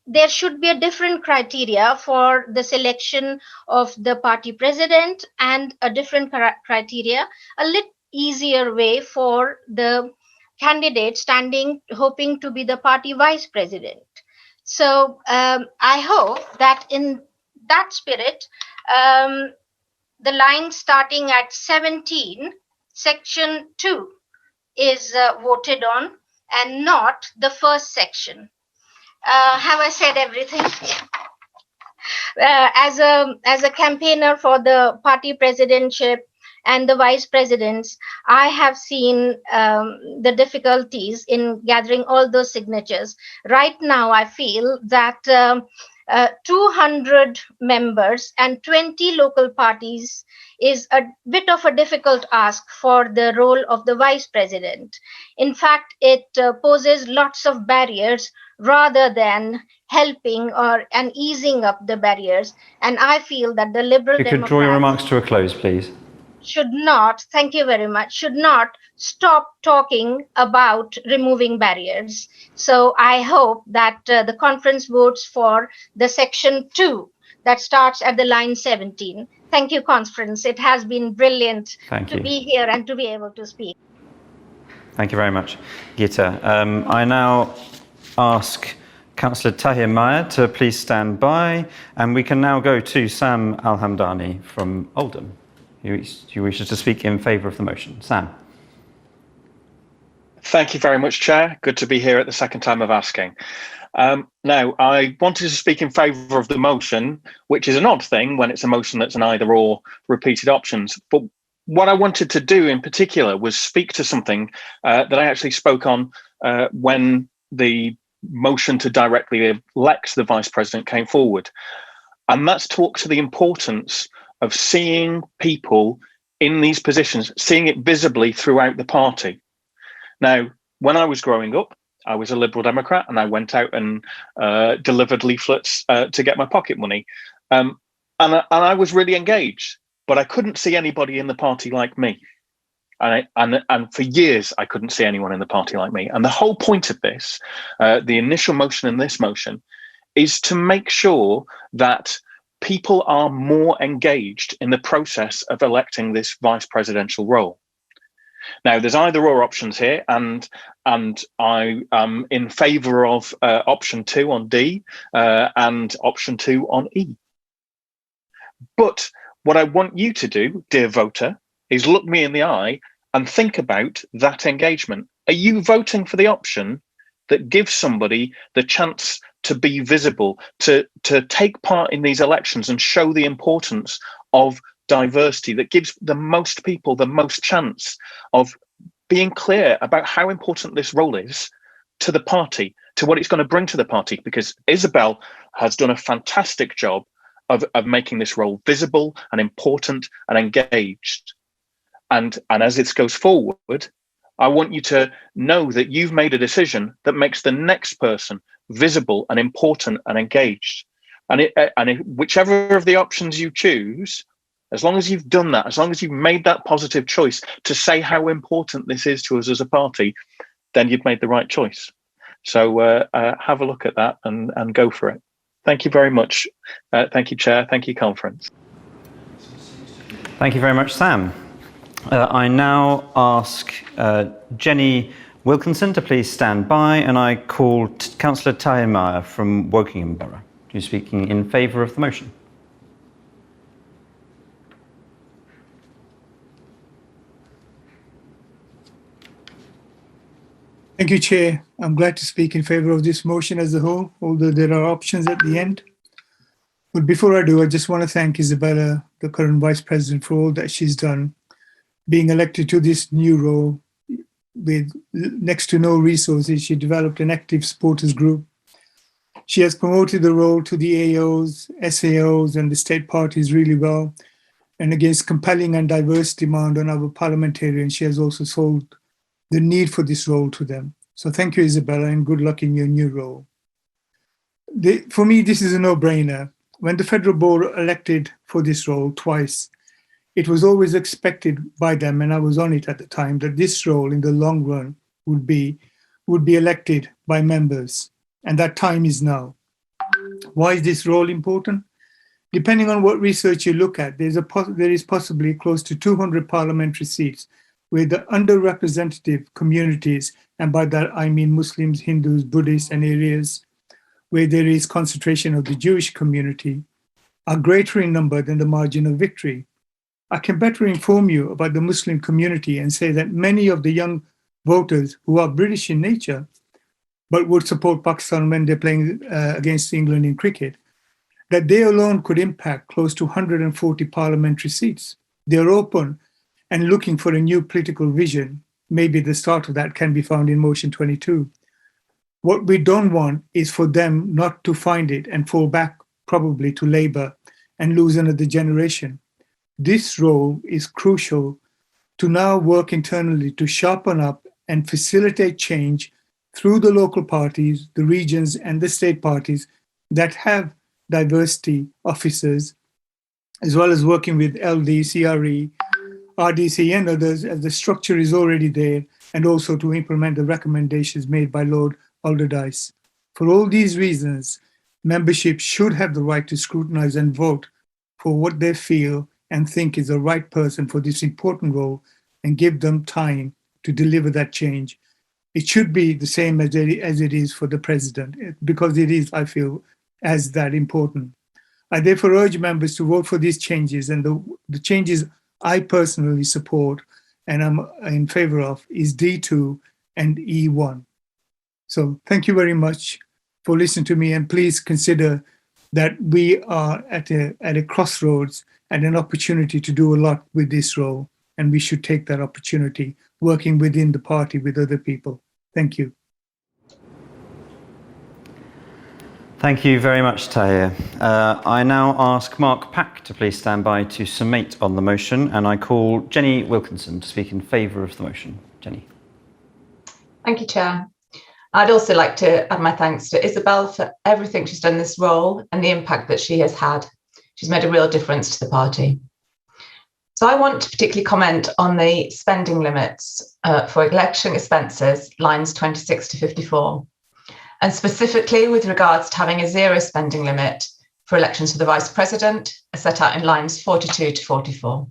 there should be a different criteria for the selection of the party president, and a different criteria, a little easier way for the candidate standing hoping to be the party vice president. So I hope that in that spirit, the line starting at 17, section 2 is voted on, and not the first section. Have I said everything? As a campaigner for the party presidentship and the vice presidents, I have seen the difficulties in gathering all those signatures. Right now, I feel that 200 members and 20 local parties is a bit of a difficult ask for the role of the vice president. In fact, it poses lots of barriers rather than helping and easing up the barriers. And I feel that the Liberal If you could draw your remarks to a close, please. Should not, thank you very much, should not stop talking about removing barriers. So I hope that the conference votes for the section 2 that starts at the line 17. Thank you, conference. It has been brilliant to be here and to be able to speak. Thank you very much, Gita. I now ask Councillor Tahir Maya to please stand by, and we can now go to Sam Al-Hamdani from Oldham, who wishes to speak in favour of the motion. Sam. Thank you very much, Chair. Good to be here at the second time of asking. Now, I wanted to speak in favour of the motion, which is an odd thing when it's a motion that's an either or repeated options. But what I wanted to do in particular was speak to something that I actually spoke on when the motion to directly elect the Vice President came forward. And that's talk to the importance of seeing people in these positions, seeing it visibly throughout the party. Now, when I was growing up, I was a Liberal Democrat, and I went out and delivered leaflets to get my pocket money. And I was really engaged, but I couldn't see anybody in the party like me. And for years, I couldn't see anyone in the party like me. And the whole point of this, the initial motion and this motion, is to make sure that people are more engaged in the process of electing this vice presidential role. Now, there's either or options here, and I am in favour of option 2 on D and option 2 on E. But what I want you to do, dear voter, is look me in the eye and think about that engagement. Are you voting for the option that gives somebody the chance to be visible, to take part in these elections and show the importance of diversity, that gives the most people the most chance of being clear about how important this role is to the party, to what it's going to bring to the party? Because Isabel has done a fantastic job of making this role visible and important and engaged. And as it goes forward, I want you to know that you've made a decision that makes the next person visible and important and engaged. And whichever of the options you choose, as long as you've done that, as long as you've made that positive choice to say how important this is to us as a party, then you've made the right choice. So have a look at that and go for it. Thank you very much. Thank you, Chair. Thank you, Conference. Thank you very much, Sam. I now ask Jenny Wilkinson to please stand by, and I call Councillor Tahir from Wokingham Borough, who's speaking in favour of the motion. Thank you, Chair. I'm glad to speak in favour of this motion as a whole, although there are options at the end. But before I do, I just want to thank Isabella, the current Vice President, for all that she's done. Being elected to this new role with next to no resources, she developed an active supporters group. She has promoted the role to the AOs, SAOs and the state parties really well. And against compelling and diverse demand on our parliamentarians, she has also sold the need for this role to them. So thank you, Isabella, and good luck in your new role. For me, this is a no-brainer. When the federal board elected for this role twice, it was always expected by them, and I was on it at the time, that this role in the long run would be elected by members, and that time is now. Why is this role important? Depending on what research you look at, there is possibly close to 200 parliamentary seats where the underrepresented communities, and by that I mean Muslims, Hindus, Buddhists, and areas where there is concentration of the Jewish community, are greater in number than the margin of victory. I can better inform you about the Muslim community and say that many of the young voters who are British in nature, but would support Pakistan when they're playing against England in cricket, that they alone could impact close to 140 parliamentary seats. They're open and looking for a new political vision. Maybe the start of that can be found in Motion 22. What we don't want is for them not to find it and fall back probably to Labour and lose another generation. This role is crucial to now work internally to sharpen up and facilitate change through the local parties, the regions and the state parties that have diversity officers, as well as working with LD, CRE, RDC and others, as the structure is already there, and also to implement the recommendations made by Lord Alderdice. For all these reasons, membership should have the right to scrutinise and vote for what they feel and think is the right person for this important role, and give them time to deliver that change. It should be the same as it is for the president, because it is, I feel, as that important. I therefore urge members to vote for these changes, and the changes I personally support and I'm in favour of is D2 and E1. So thank you very much for listening to me, and please consider that we are at a crossroads and an opportunity to do a lot with this role, and we should take that opportunity working within the party with other people. Thank you. Thank you very much, Tahir. I now ask Mark Pack to please stand by to summate on the motion, and I call Jenny Wilkinson to speak in favour of the motion. Jenny. Thank you, Chair. I'd also like to add my thanks to Isabel for everything she's done in this role and the impact that she has had. She's made a real difference to the party. So I want to particularly comment on the spending limits for election expenses, lines 26 to 54. And specifically with regards to having a zero spending limit for elections for the Vice President, as set out in lines 42 to 44.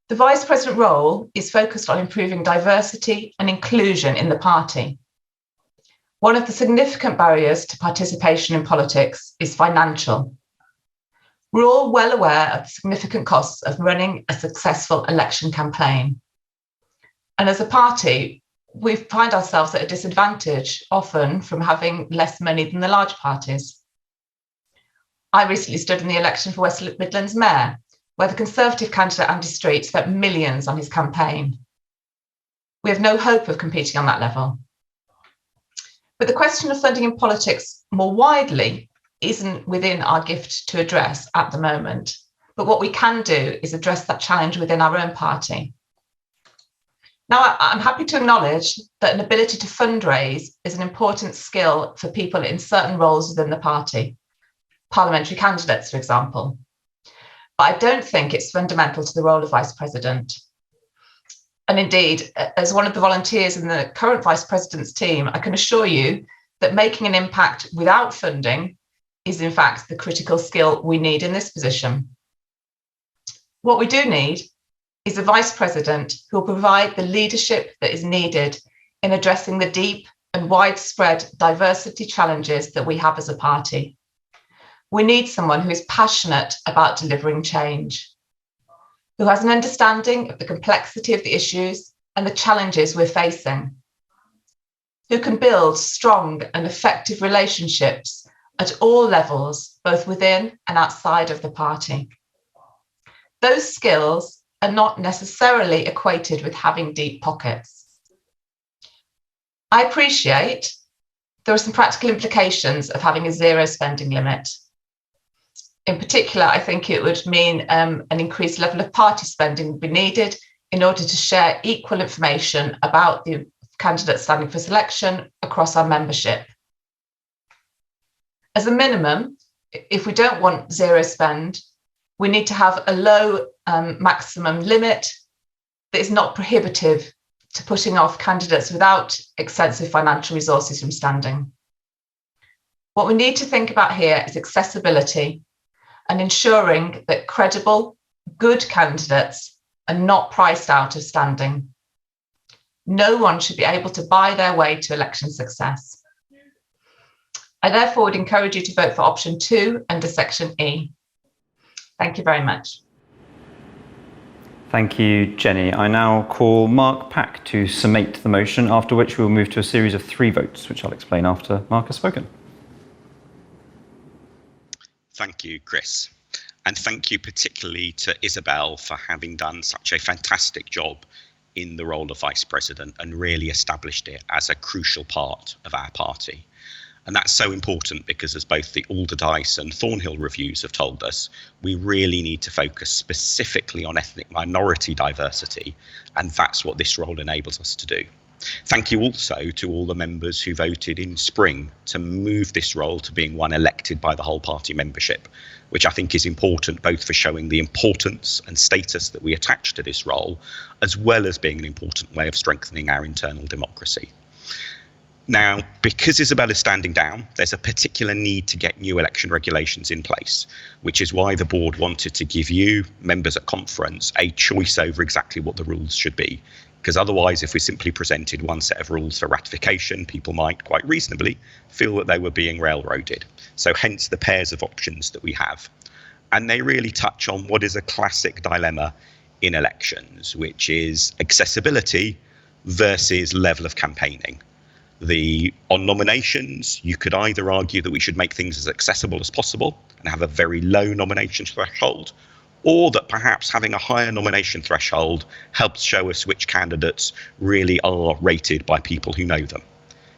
The Vice President role is focused on improving diversity and inclusion in the party. One of the significant barriers to participation in politics is financial. We're all well aware of the significant costs of running a successful election campaign. And as a party, we find ourselves at a disadvantage often from having less money than the large parties. I recently stood in the election for West Midlands Mayor, where the Conservative candidate Andy Street spent millions on his campaign. We have no hope of competing on that level. But the question of funding in politics more widely isn't within our gift to address at the moment. But what we can do is address that challenge within our own party. Now, I'm happy to acknowledge that an ability to fundraise is an important skill for people in certain roles within the party, parliamentary candidates, for example. But I don't think it's fundamental to the role of Vice President. And indeed, as one of the volunteers in the current Vice President's team, I can assure you that making an impact without funding is in fact the critical skill we need in this position. What we do need is a Vice President who will provide the leadership that is needed in addressing the deep and widespread diversity challenges that we have as a party. We need someone who is passionate about delivering change, who has an understanding of the complexity of the issues and the challenges we're facing, who can build strong and effective relationships at all levels, both within and outside of the party. Those skills are not necessarily equated with having deep pockets. I appreciate there are some practical implications of having a zero spending limit. In particular, I think it would mean an increased level of party spending would be needed in order to share equal information about the candidates standing for selection across our membership. As a minimum, if we don't want zero spend, we need to have a low maximum limit that is not prohibitive to putting off candidates without extensive financial resources from standing. What we need to think about here is accessibility and ensuring that credible, good candidates are not priced out of standing. No one should be able to buy their way to election success. I therefore would encourage you to vote for option 2 under section E. Thank you very much. Thank you, Jenny. I now call Mark Pack to summate the motion, after which we will move to a series of 3 votes, which I'll explain after Mark has spoken. Thank you, Chris. And thank you particularly to Isabel for having done such a fantastic job in the role of Vice President and really established it as a crucial part of our party. And that's so important because, as both the Alderdice and Thornhill reviews have told us, we really need to focus specifically on ethnic minority diversity, and that's what this role enables us to do. Thank you also to all the members who voted in spring to move this role to being one elected by the whole party membership, which I think is important both for showing the importance and status that we attach to this role, as well as being an important way of strengthening our internal democracy. Now, because Isabel is standing down, there's a particular need to get new election regulations in place, which is why the board wanted to give you, members at conference, a choice over exactly what the rules should be. Because otherwise, if we simply presented one set of rules for ratification, people might quite reasonably feel that they were being railroaded. So hence the pairs of options that we have. And they really touch on what is a classic dilemma in elections, which is accessibility versus level of campaigning. On nominations, you could either argue that we should make things as accessible as possible and have a very low nomination threshold, or that perhaps having a higher nomination threshold helps show us which candidates really are rated by people who know them.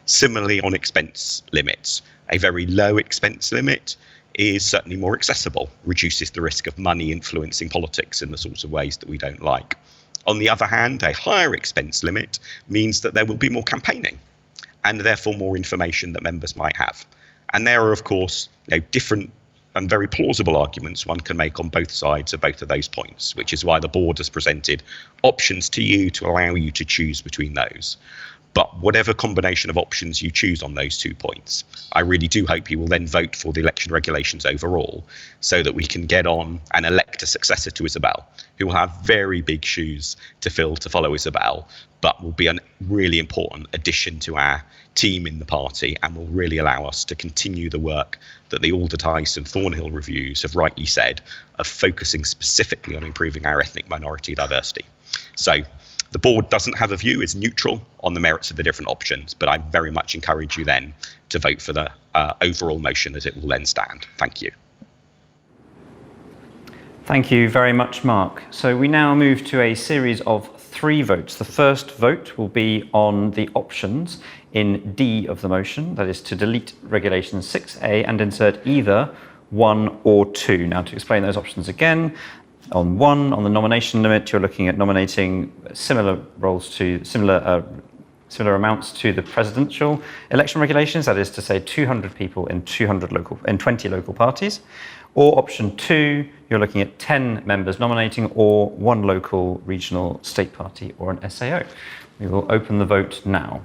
Similarly, on expense limits, a very low expense limit is certainly more accessible, reduces the risk of money influencing politics in the sorts of ways that we don't like. On the other hand, a higher expense limit means that there will be more campaigning, and therefore more information that members might have. And there are, of course, different and very plausible arguments one can make on both sides of both of those points, which is why the board has presented options to you to allow you to choose between those. But whatever combination of options you choose on those 2 points, I really do hope you will then vote for the election regulations overall, so that we can get on and elect a successor to Isabel, who will have very big shoes to fill to follow Isabel, but will be a really important addition to our team in the party and will really allow us to continue the work that the Alderdice and Thornhill reviews have rightly said of focusing specifically on improving our ethnic minority diversity. So the board doesn't have a view, it's neutral on the merits of the different options, but I very much encourage you then to vote for the overall motion as it will then stand. Thank you. Thank you very much, Mark. So we now move to a series of 3 votes. The first vote will be on the options in D of the motion, that is to delete Regulation 6A and insert either 1 or 2. Now, to explain those options again, on 1, on the nomination limit, you're looking at nominating similar roles to similar amounts to the presidential election regulations, that is to say 200 people in 20 local parties. Or option 2, you're looking at 10 members nominating, or 1 local, regional, state party, or an SAO. We will open the vote now.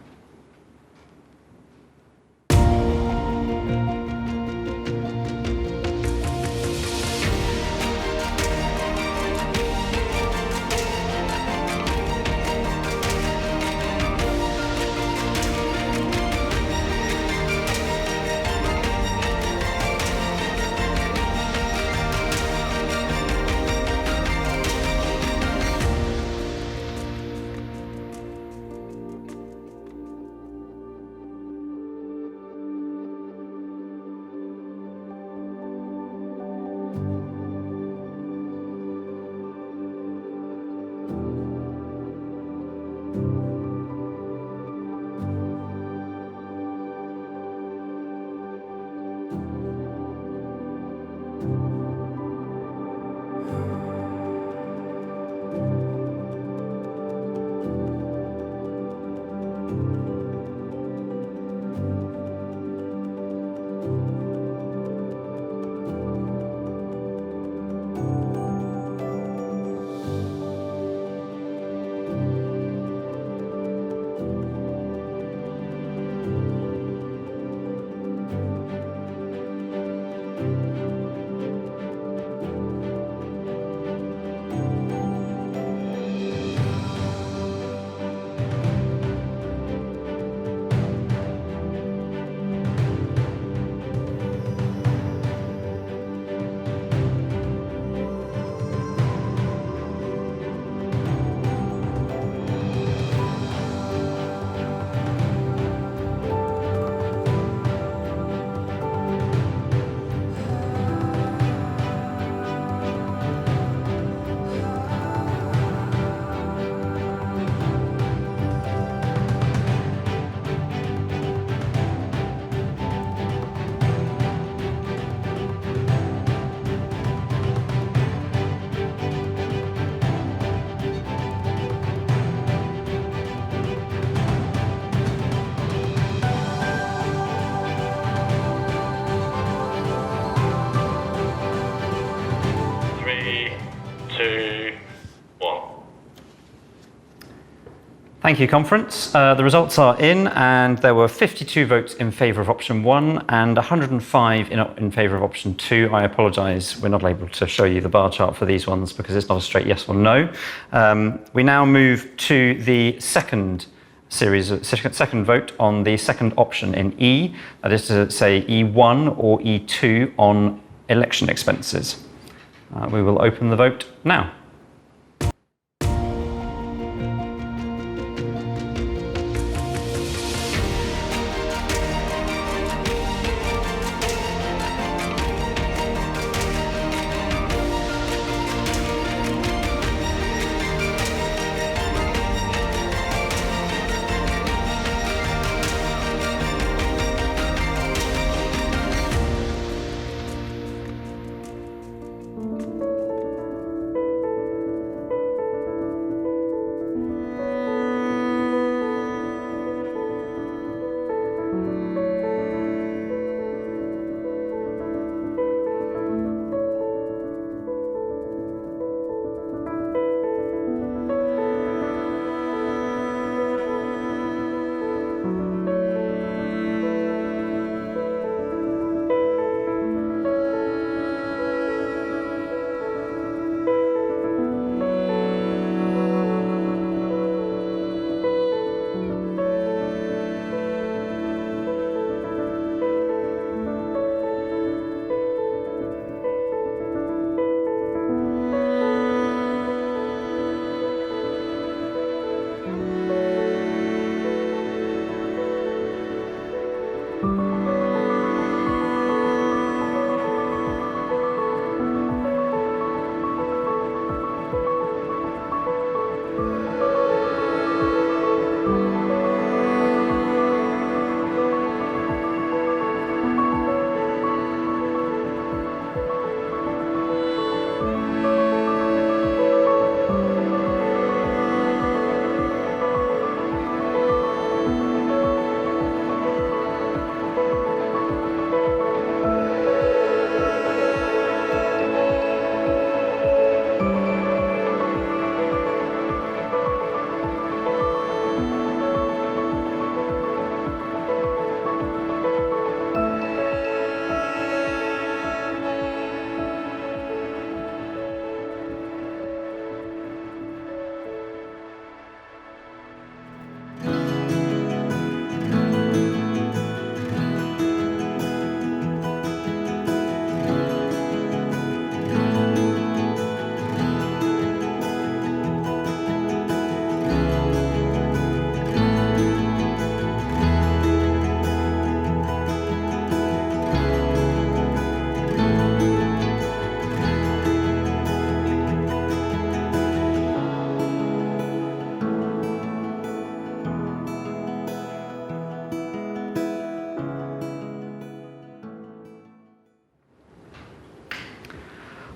Thank you, Conference. The results are in, and there were 52 votes in favour of option 1 and 105 in favour of option 2. I apologise, we're not able to show you the bar chart for these ones because it's not a straight yes or no. We now move to the second vote on the second option in E, that is to say E1 or E2 on election expenses. We will open the vote now.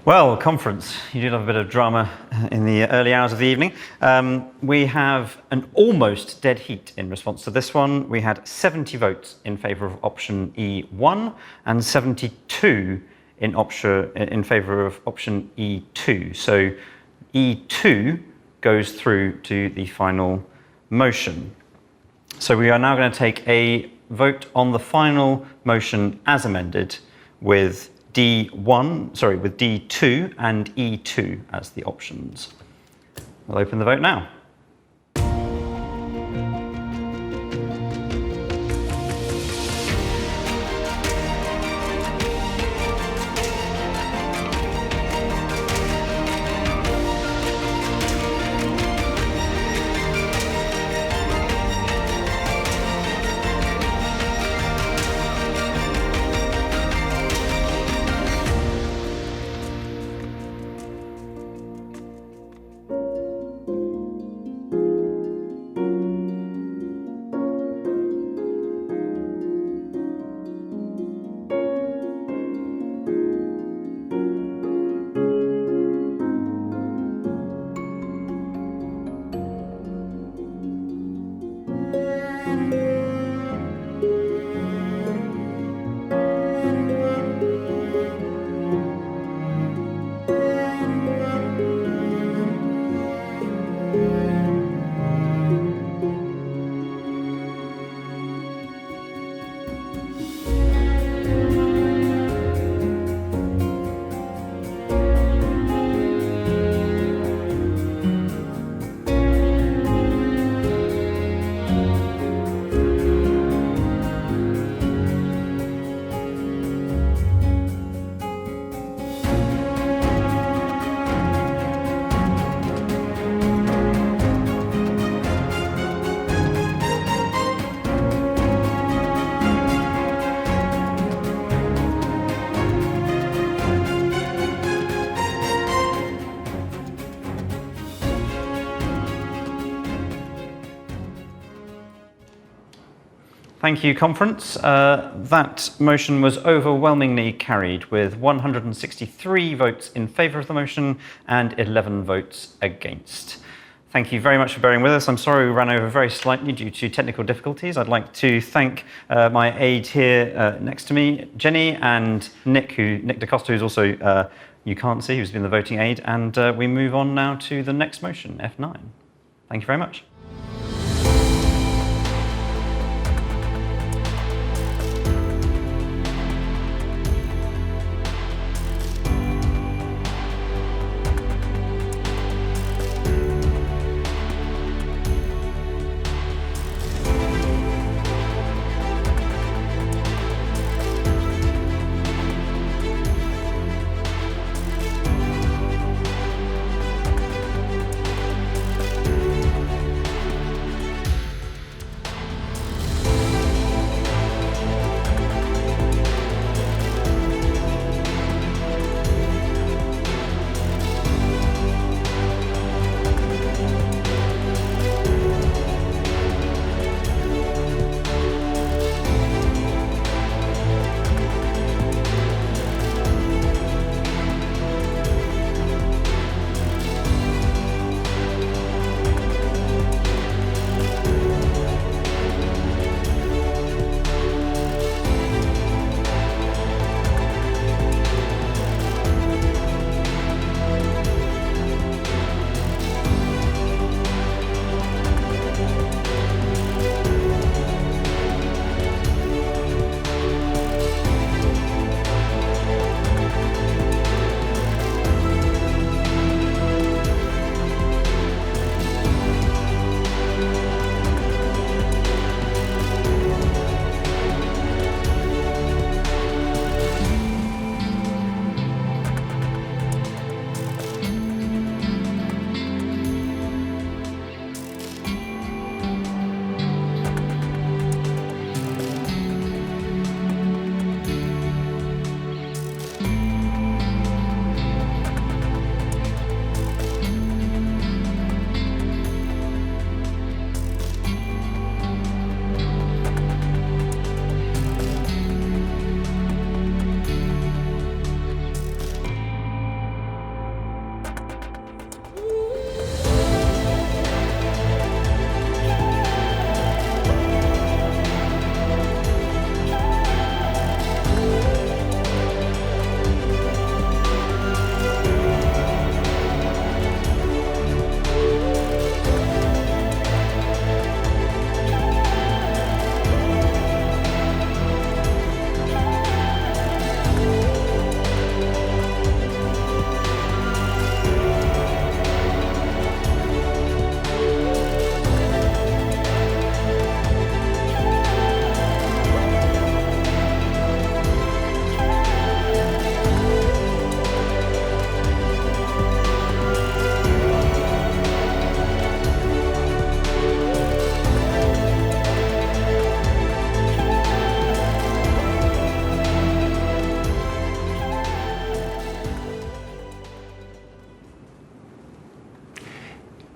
Well, conference, you did have a bit of drama in the early hours of the evening. We have an almost dead heat in response to this one. We had 70 votes in favour of option E1 and 72 in favour of option E2. So E2 goes through to the final motion. So we are now going to take a vote on the final motion as amended with D2 and E2 as the options. We'll open the vote now. Thank you, conference. That motion was overwhelmingly carried with 163 votes in favour of the motion and 11 votes against. Thank you very much for bearing with us. I'm sorry we ran over very slightly due to technical difficulties. I'd like to thank my aide here next to me, Jenny, and Nick DaCosta, who's also, you can't see, who's been the voting aide. And we move on now to the next motion, F9. Thank you very much.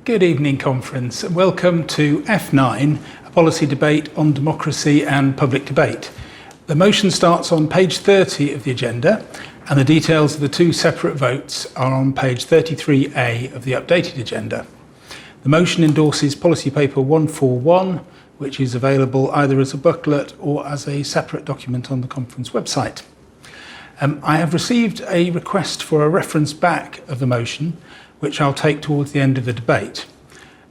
Good evening, conference. Welcome to F9, a policy debate on democracy and public debate. The motion starts on page 30 of the agenda, and the details of the two separate votes are on page 33A of the updated agenda. The motion endorses policy paper 141, which is available either as a booklet or as a separate document on the conference website. I have received a request for a reference back of the motion, which I'll take towards the end of the debate.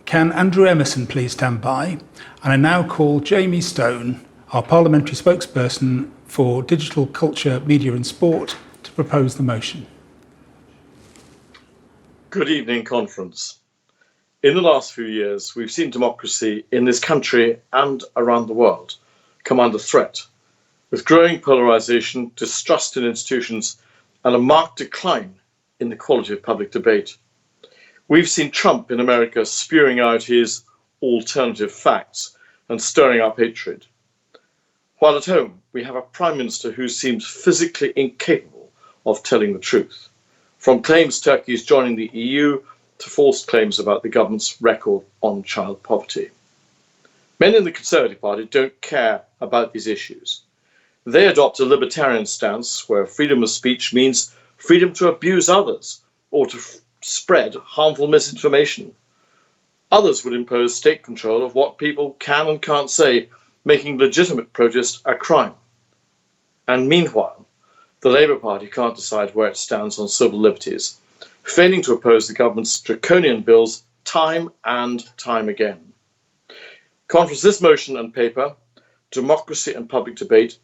Can Andrew Emerson please stand by? And I now call Jamie Stone, our parliamentary spokesperson for Digital Culture, Media and Sport, to propose the motion. Good evening, conference. In the last few years, we've seen democracy in this country and around the world come under threat, with growing polarization, distrust in institutions, and a marked decline in the quality of public debate. We've seen Trump in America spewing out his alternative facts and stirring up hatred. While at home, we have a Prime Minister who seems physically incapable of telling the truth, from claims Turkey is joining the EU to false claims about the government's record on child poverty. Many in the Conservative Party don't care about these issues. They adopt a libertarian stance where freedom of speech means freedom to abuse others or to spread harmful misinformation. Others would impose state control of what people can and can't say, making legitimate protest a crime. And meanwhile, the Labour Party can't decide where it stands on civil liberties, failing to oppose the government's draconian bills time and time again. Conference, this motion and paper, Democracy and Public Debate,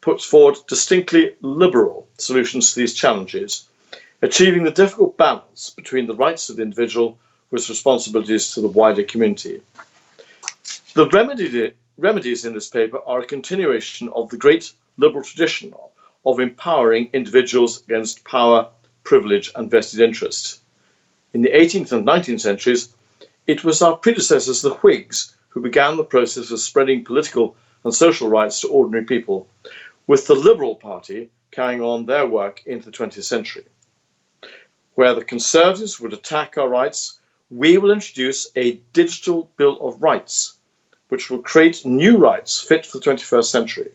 puts forward distinctly liberal solutions to these challenges, achieving the difficult balance between the rights of the individual with responsibilities to the wider community. The remedies in this paper are a continuation of the great liberal tradition of empowering individuals against power, privilege, and vested interest. In the 18th and 19th centuries, it was our predecessors, the Whigs, who began the process of spreading political and social rights to ordinary people, with the Liberal Party carrying on their work into the 20th century. Where the Conservatives would attack our rights, we will introduce a digital Bill of Rights, which will create new rights fit for the 21st century.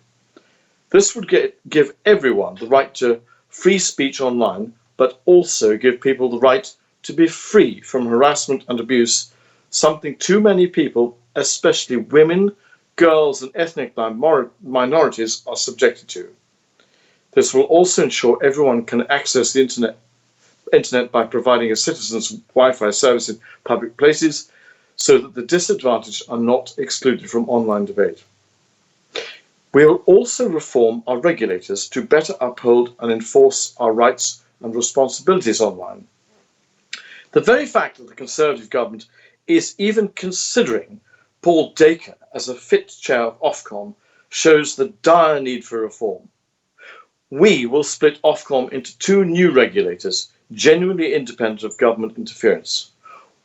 This would give everyone the right to free speech online, but also give people the right to be free from harassment and abuse, something too many people, especially women, girls and ethnic minorities, are subjected to. This will also ensure everyone can access the internet by providing a citizen's Wi-Fi service in public places so that the disadvantaged are not excluded from online debate. We will also reform our regulators to better uphold and enforce our rights and responsibilities online. The very fact that the Conservative government is even considering Paul Dacre as a fit chair of Ofcom shows the dire need for reform. We will split Ofcom into two new regulators, genuinely independent of government interference.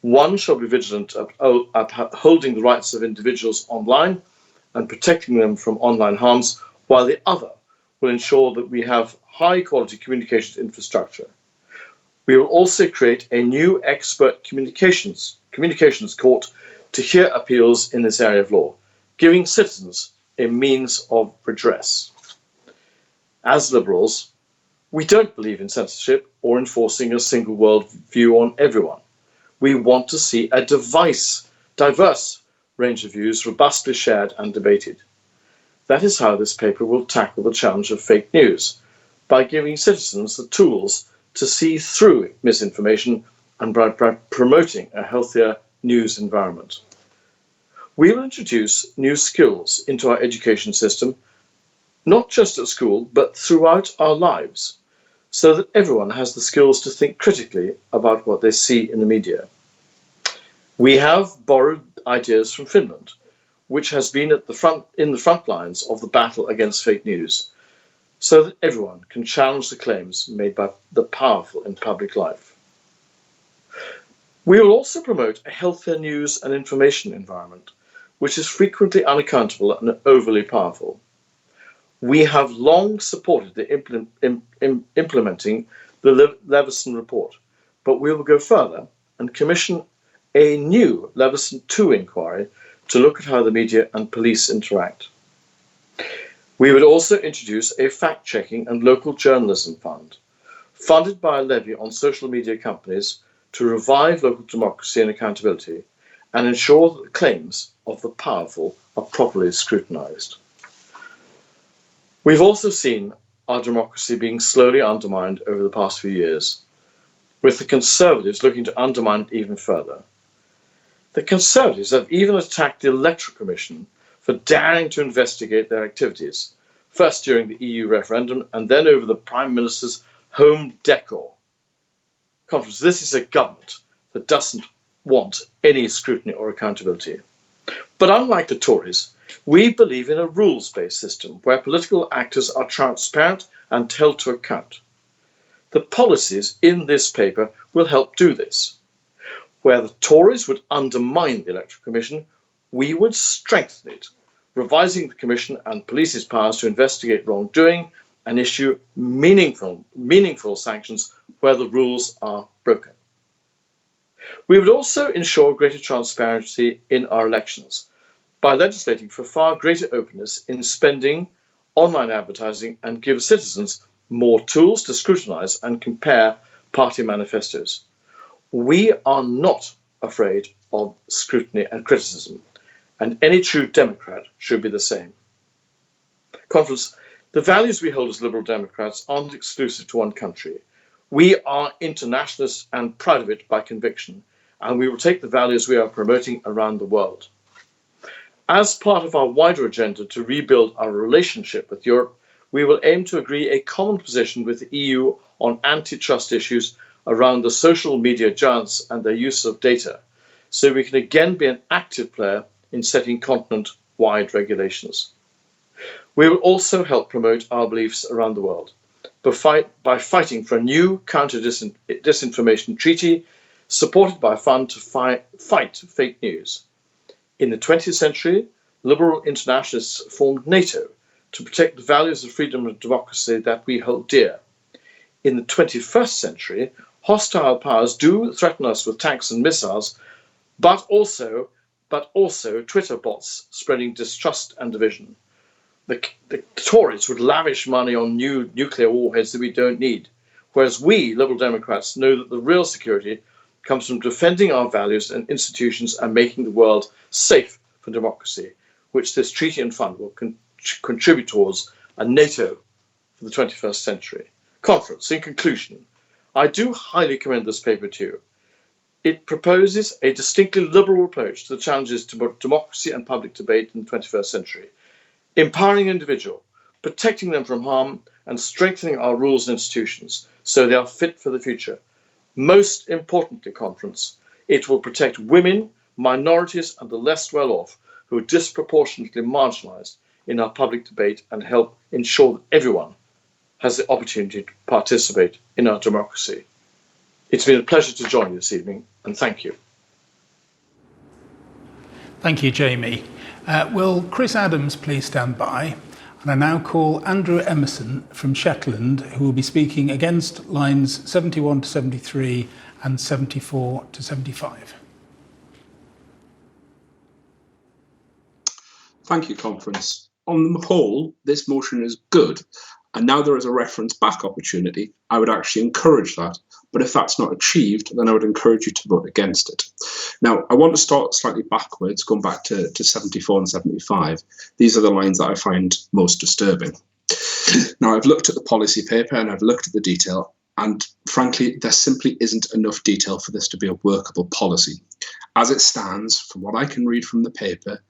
One shall be vigilant at upholding the rights of individuals online and protecting them from online harms, while the other will ensure that we have high-quality communications infrastructure. We will also create a new expert communications court to hear appeals in this area of law, giving citizens a means of redress. As Liberals, we don't believe in censorship or enforcing a single world view on everyone. We want to see a diverse range of views robustly shared and debated. That is how this paper will tackle the challenge of fake news, by giving citizens the tools to see through misinformation and by promoting a healthier news environment. We will introduce new skills into our education system, not just at school, but throughout our lives, so that everyone has the skills to think critically about what they see in the media. We have borrowed ideas from Finland, which has been in the front lines of the battle against fake news, so that everyone can challenge the claims made by the powerful in public life. We will also promote a healthier news and information environment, which is frequently unaccountable and overly powerful. We have long supported the implementing the Leveson report, but we will go further and commission a new Leveson 2 inquiry to look at how the media and police interact. We would also introduce a fact-checking and local journalism fund, funded by a levy on social media companies to revive local democracy and accountability and ensure that the claims of the powerful are properly scrutinised. We've also seen our democracy being slowly undermined over the past few years, with the Conservatives looking to undermine it even further. The Conservatives have even attacked the Electoral Commission for daring to investigate their activities, first during the EU referendum and then over the Prime Minister's home decor. Conference, this is a government that doesn't want any scrutiny or accountability. But unlike the Tories, we believe in a rules-based system where political actors are transparent and held to account. The policies in this paper will help do this. Where the Tories would undermine the Electoral Commission, we would strengthen it, revising the Commission and police's powers to investigate wrongdoing and issue meaningful sanctions where the rules are broken. We would also ensure greater transparency in our elections by legislating for far greater openness in spending, online advertising, and give citizens more tools to scrutinise and compare party manifestos. We are not afraid of scrutiny and criticism, and any true Democrat should be the same. Conference, the values we hold as Liberal Democrats aren't exclusive to one country. We are internationalists and proud of it by conviction, and we will take the values we are promoting around the world. As part of our wider agenda to rebuild our relationship with Europe, we will aim to agree a common position with the EU on antitrust issues around the social media giants and their use of data, so we can again be an active player in setting continent-wide regulations. We will also help promote our beliefs around the world by fighting for a new counter-disinformation treaty supported by a fund to fight fake news. In the 20th century, liberal internationalists formed NATO to protect the values of freedom and democracy that we hold dear. In the 21st century, hostile powers do threaten us with tanks and missiles, but also Twitter bots spreading distrust and division. The Tories would lavish money on new nuclear warheads that we don't need, whereas we, Liberal Democrats, know that the real security comes from defending our values and institutions and making the world safe for democracy, which this treaty and fund will contribute towards a NATO for the 21st century. Conference, in conclusion, I do highly commend this paper to you. It proposes a distinctly liberal approach to the challenges to democracy and public debate in the 21st century, empowering the individual, protecting them from harm, and strengthening our rules and institutions so they are fit for the future. Most importantly, Conference, it will protect women, minorities, and the less well-off who are disproportionately marginalised in our public debate and help ensure that everyone has the opportunity to participate in our democracy. It's been a pleasure to join you this evening, and thank you. Thank you, Jamie. Will Chris Adams please stand by? And I now call Andrew Emerson from Shetland, who will be speaking against lines 71 to 73 and 74 to 75. Thank you, Conference. On the whole, this motion is good, and now there is a reference back opportunity. I would actually encourage that, but if that's not achieved, then I would encourage you to vote against it. Now, I want to start slightly backwards, going back to 74 and 75. These are the lines that I find most disturbing. Now, I've looked at the policy paper and I've looked at the detail, and frankly, there simply isn't enough detail for this to be a workable policy. As it stands, from what I can read from the paper,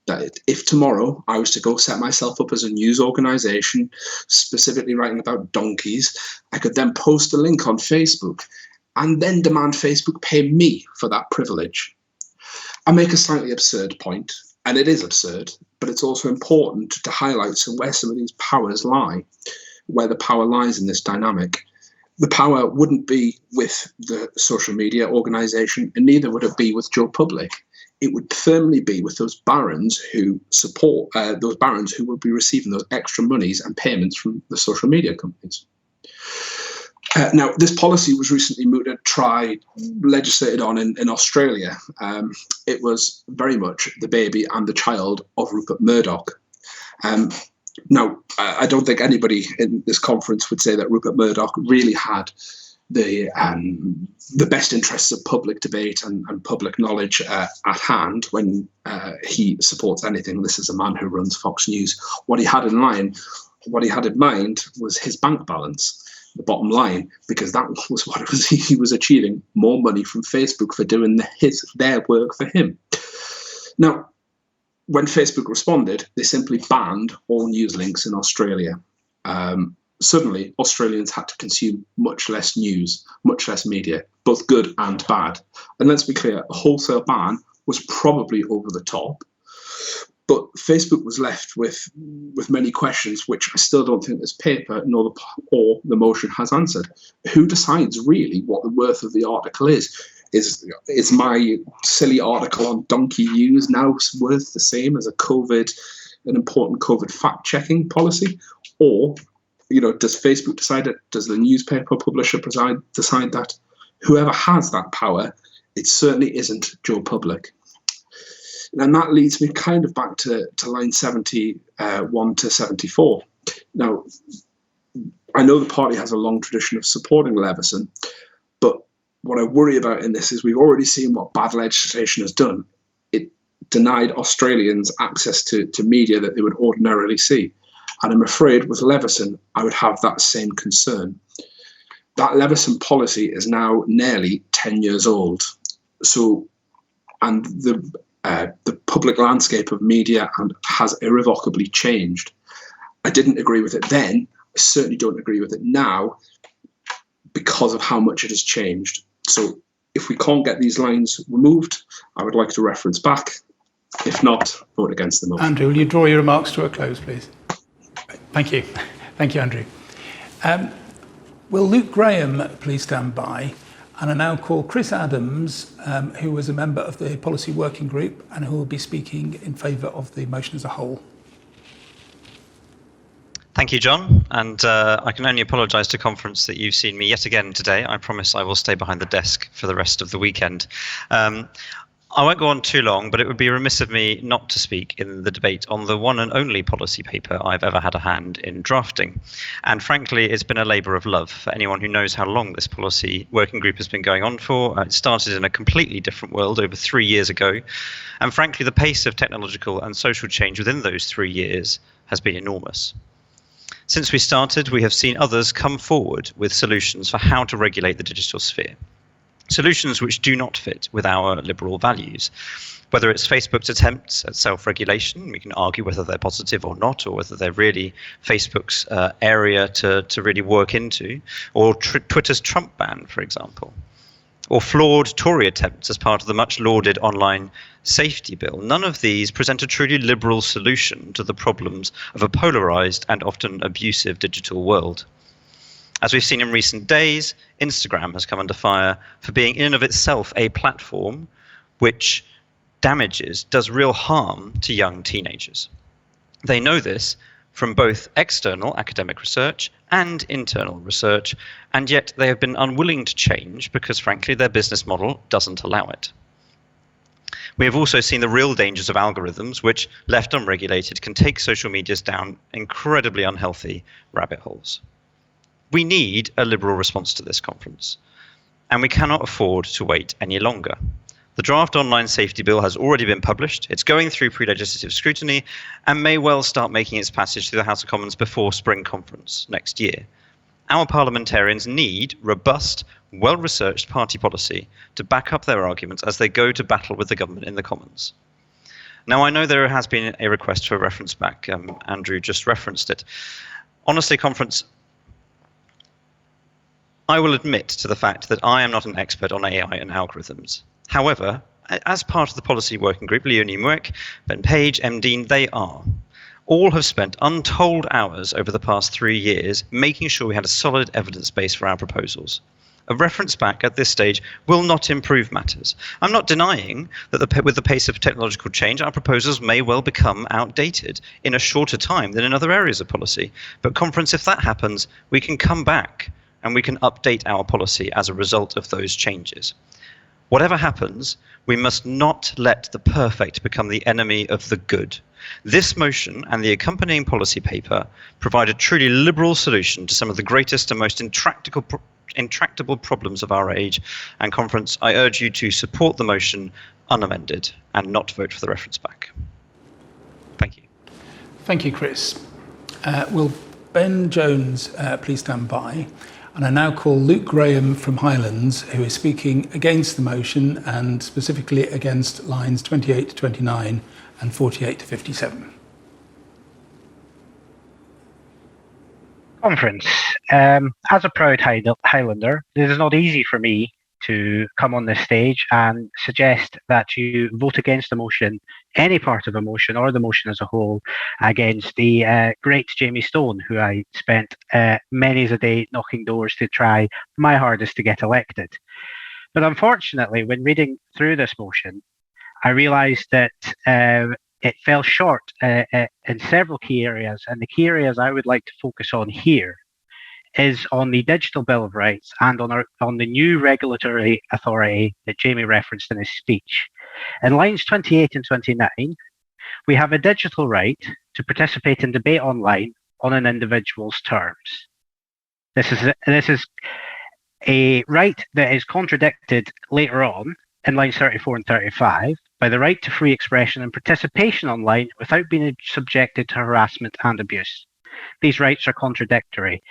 that if tomorrow I was to go set myself up as a news organisation, specifically writing about donkeys, I could then post a link on Facebook and then demand Facebook pay me for that privilege. I make a slightly absurd point, and it is absurd, but it's also important to highlight where some of these powers lie, where the power lies in this dynamic. The power wouldn't be with the social media organisation, and neither would it be with Joe Public. It would firmly be with those barons who support those barons who would be receiving those extra monies and payments from the social media companies. Now, this policy was recently legislated on in Australia. It was very much the baby and the child of Rupert Murdoch. Now, I don't think anybody in this conference would say that Rupert Murdoch really had the best interests of public debate and public knowledge at hand when he supports anything. This is a man who runs Fox News. What he had in mind was his bank balance, the bottom line, because that was what he was achieving, more money from Facebook for doing their work for him. Now, when Facebook responded, they simply banned all news links in Australia. Suddenly, Australians had to consume much less news, much less media, both good and bad. And let's be clear, a wholesale ban was probably over the top. But Facebook was left with many questions, which I still don't think this paper or the motion has answered. Who decides really what the worth of the article is? Is my silly article on Donkey News now worth the same as an important COVID fact-checking policy? Or, does Facebook decide it? Does the newspaper publisher decide that? Whoever has that power, it certainly isn't Joe Public. And that leads me kind of back to line 71 to 74. Now, I know the party has a long tradition of supporting Leveson, but what I worry about in this is we've already seen what bad legislation has done. It denied Australians access to media that they would ordinarily see. And I'm afraid with Leveson, I would have that same concern. That Leveson policy is now nearly 10 years old. And the public landscape of media has irrevocably changed. I didn't agree with it then. I certainly don't agree with it now because of how much it has changed. So if we can't get these lines removed, I would like to reference back. If not, vote against the motion. Andrew, will you draw your remarks to a close, please? Thank you. Thank you, Andrew. Will Luke Graham please stand by? And I now call Chris Adams, who was a member of the Policy Working Group and who will be speaking in favour of the motion as a whole. Thank you, John. And I can only apologise to conference that you've seen me yet again today. I promise I will stay behind the desk for the rest of the weekend. I won't go on too long, but it would be remiss of me not to speak in the debate on the one and only policy paper I've ever had a hand in drafting. And frankly, it's been a labour of love for anyone who knows how long this policy working group has been going on for. It started in a completely different world over 3 years ago. And frankly, the pace of technological and social change within those 3 years has been enormous. Since we started, we have seen others come forward with solutions for how to regulate the digital sphere. Solutions which do not fit with our liberal values. Whether it's Facebook's attempts at self-regulation, we can argue whether they're positive or not, or whether they're really Facebook's area to really work into, or Twitter's Trump ban, for example. Or flawed Tory attempts as part of the much lauded online safety bill. None of these present a truly liberal solution to the problems of a polarised and often abusive digital world. As we've seen in recent days, Instagram has come under fire for being in and of itself a platform which does real harm to young teenagers. They know this from both external academic research and internal research, and yet they have been unwilling to change because, frankly, their business model doesn't allow it. We have also seen the real dangers of algorithms, which, left unregulated, can take social medias down incredibly unhealthy rabbit holes. We need a liberal response to this conference, and we cannot afford to wait any longer. The draft online safety bill has already been published. It's going through pre-legislative scrutiny and may well start making its passage through the House of Commons before spring conference next year. Our parliamentarians need robust, well-researched party policy to back up their arguments as they go to battle with the government in the Commons. Now, I know there has been a request for a reference back. Andrew just referenced it. Honestly, conference, I will admit to the fact that I am not an expert on AI and algorithms. However, as part of the policy working group, Leonie Mweck, Ben Page, Dean, they are. All have spent untold hours over the past 3 years making sure we had a solid evidence base for our proposals. A reference back at this stage will not improve matters. I'm not denying that with the pace of technological change, our proposals may well become outdated in a shorter time than in other areas of policy. But conference, if that happens, we can come back and we can update our policy as a result of those changes. Whatever happens, we must not let the perfect become the enemy of the good. This motion and the accompanying policy paper provide a truly liberal solution to some of the greatest and most intractable problems of our age. And Conference, I urge you to support the motion unamended and not vote for the reference back. Thank you. Thank you, Chris. Will Ben Jones please stand by? And I now call Luke Graham from Highlands, who is speaking against the motion and specifically against lines 28 to 29 and 48 to 57. Conference. As a proud Highlander, it is not easy for me to come on this stage and suggest that you vote against the motion, any part of a motion or the motion as a whole, against the great Jamie Stone, who I spent many a day knocking doors to try my hardest to get elected. But unfortunately, when reading through this motion, I realised that it fell short in several key areas, and the key areas I would like to focus on here is on the Digital Bill of Rights and on the new regulatory authority that Jamie referenced in his speech. In lines 28 and 29, we have a digital right to participate in debate online on an individual's terms. This is a right that is contradicted later on in lines 34 and 35 by the right to free expression and participation online without being subjected to harassment and abuse. These rights are contradictory.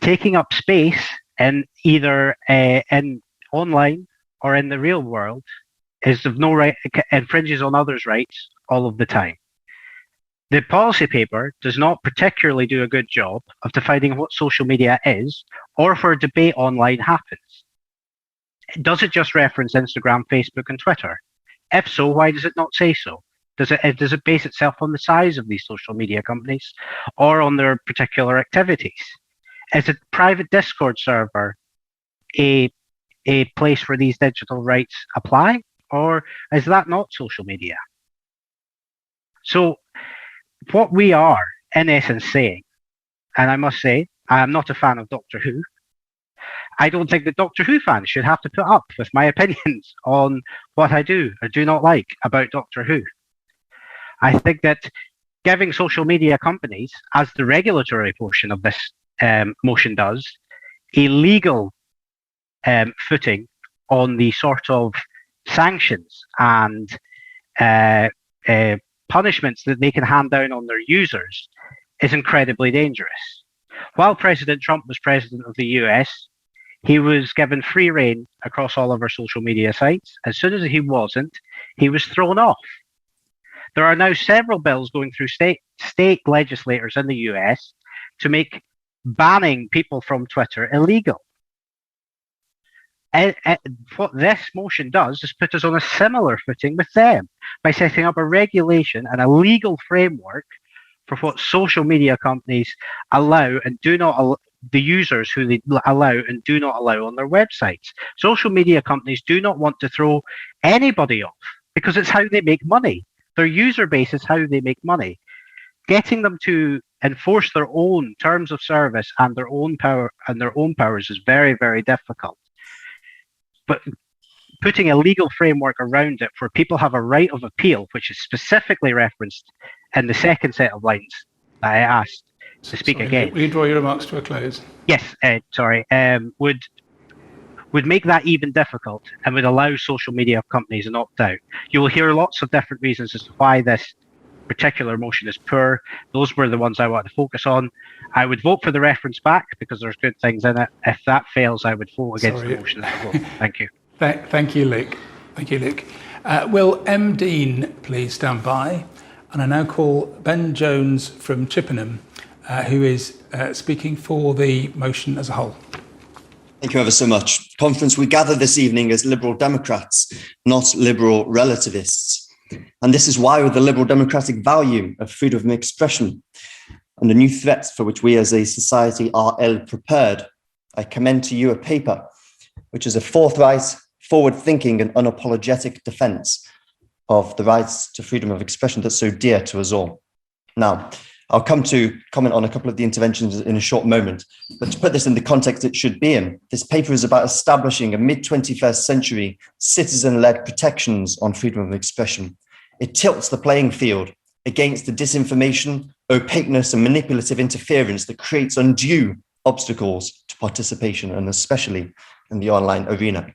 Taking up space in either in online or in the real world is of no right, infringes on others' rights all of the time. The policy paper does not particularly do a good job of defining what social media is or if a debate online happens. Does it just reference Instagram, Facebook, and Twitter? If so, why does it not say so? Does it base itself on the size of these social media companies or on their particular activities? Is a private Discord server a place where these digital rights apply, or is that not social media? So what we are, in essence, saying, and I must say, I am not a fan of Doctor Who. I don't think that Doctor Who fans should have to put up with my opinions on what I do or do not like about Doctor Who. I think that giving social media companies, as the regulatory portion of this motion does, a legal footing on the sort of sanctions and punishments that they can hand down on their users is incredibly dangerous. While President Trump was president of the US, he was given free rein across all of our social media sites. As soon as he wasn't, he was thrown off. There are now several bills going through state legislators in the US to make banning people from Twitter illegal. What this motion does is put us on a similar footing with them by setting up a regulation and a legal framework for what social media companies allow and do not allow, the users who they allow and do not allow on their websites. Social media companies do not want to throw anybody off because it's how they make money. Their user base is how they make money. Getting them to enforce their own terms of service and their own powers is very, very difficult. But putting a legal framework around it where people have a right of appeal, which is specifically referenced in the second set of lines that I asked to speak again. Will you draw your remarks to a close? Yes, would make that even difficult and would allow social media companies an opt-out. You will hear lots of different reasons as to why this particular motion is poor. Those were the ones I wanted to focus on. I would vote for the reference back because there's good things in it. If that fails, I would vote against the motion as a whole. Thank you. Thank you, Luke. Thank you, Luke. Will M. Dean please stand by? And I now call Ben Jones from Chippenham, who is speaking for the motion as a whole. Thank you ever so much. Conference, we gather this evening as Liberal Democrats, not Liberal relativists. And this is why, with the Liberal democratic value of freedom of expression and the new threats for which we as a society are ill prepared, I commend to you a paper which is a forthright, forward-thinking and unapologetic defence of the rights to freedom of expression that's so dear to us all. Now, I'll come to comment on a couple of the interventions in a short moment, but to put this in the context it should be in, this paper is about establishing a mid-21st century citizen-led protections on freedom of expression. It tilts the playing field against the disinformation, opaqueness, and manipulative interference that creates undue obstacles to participation, and especially in the online arena.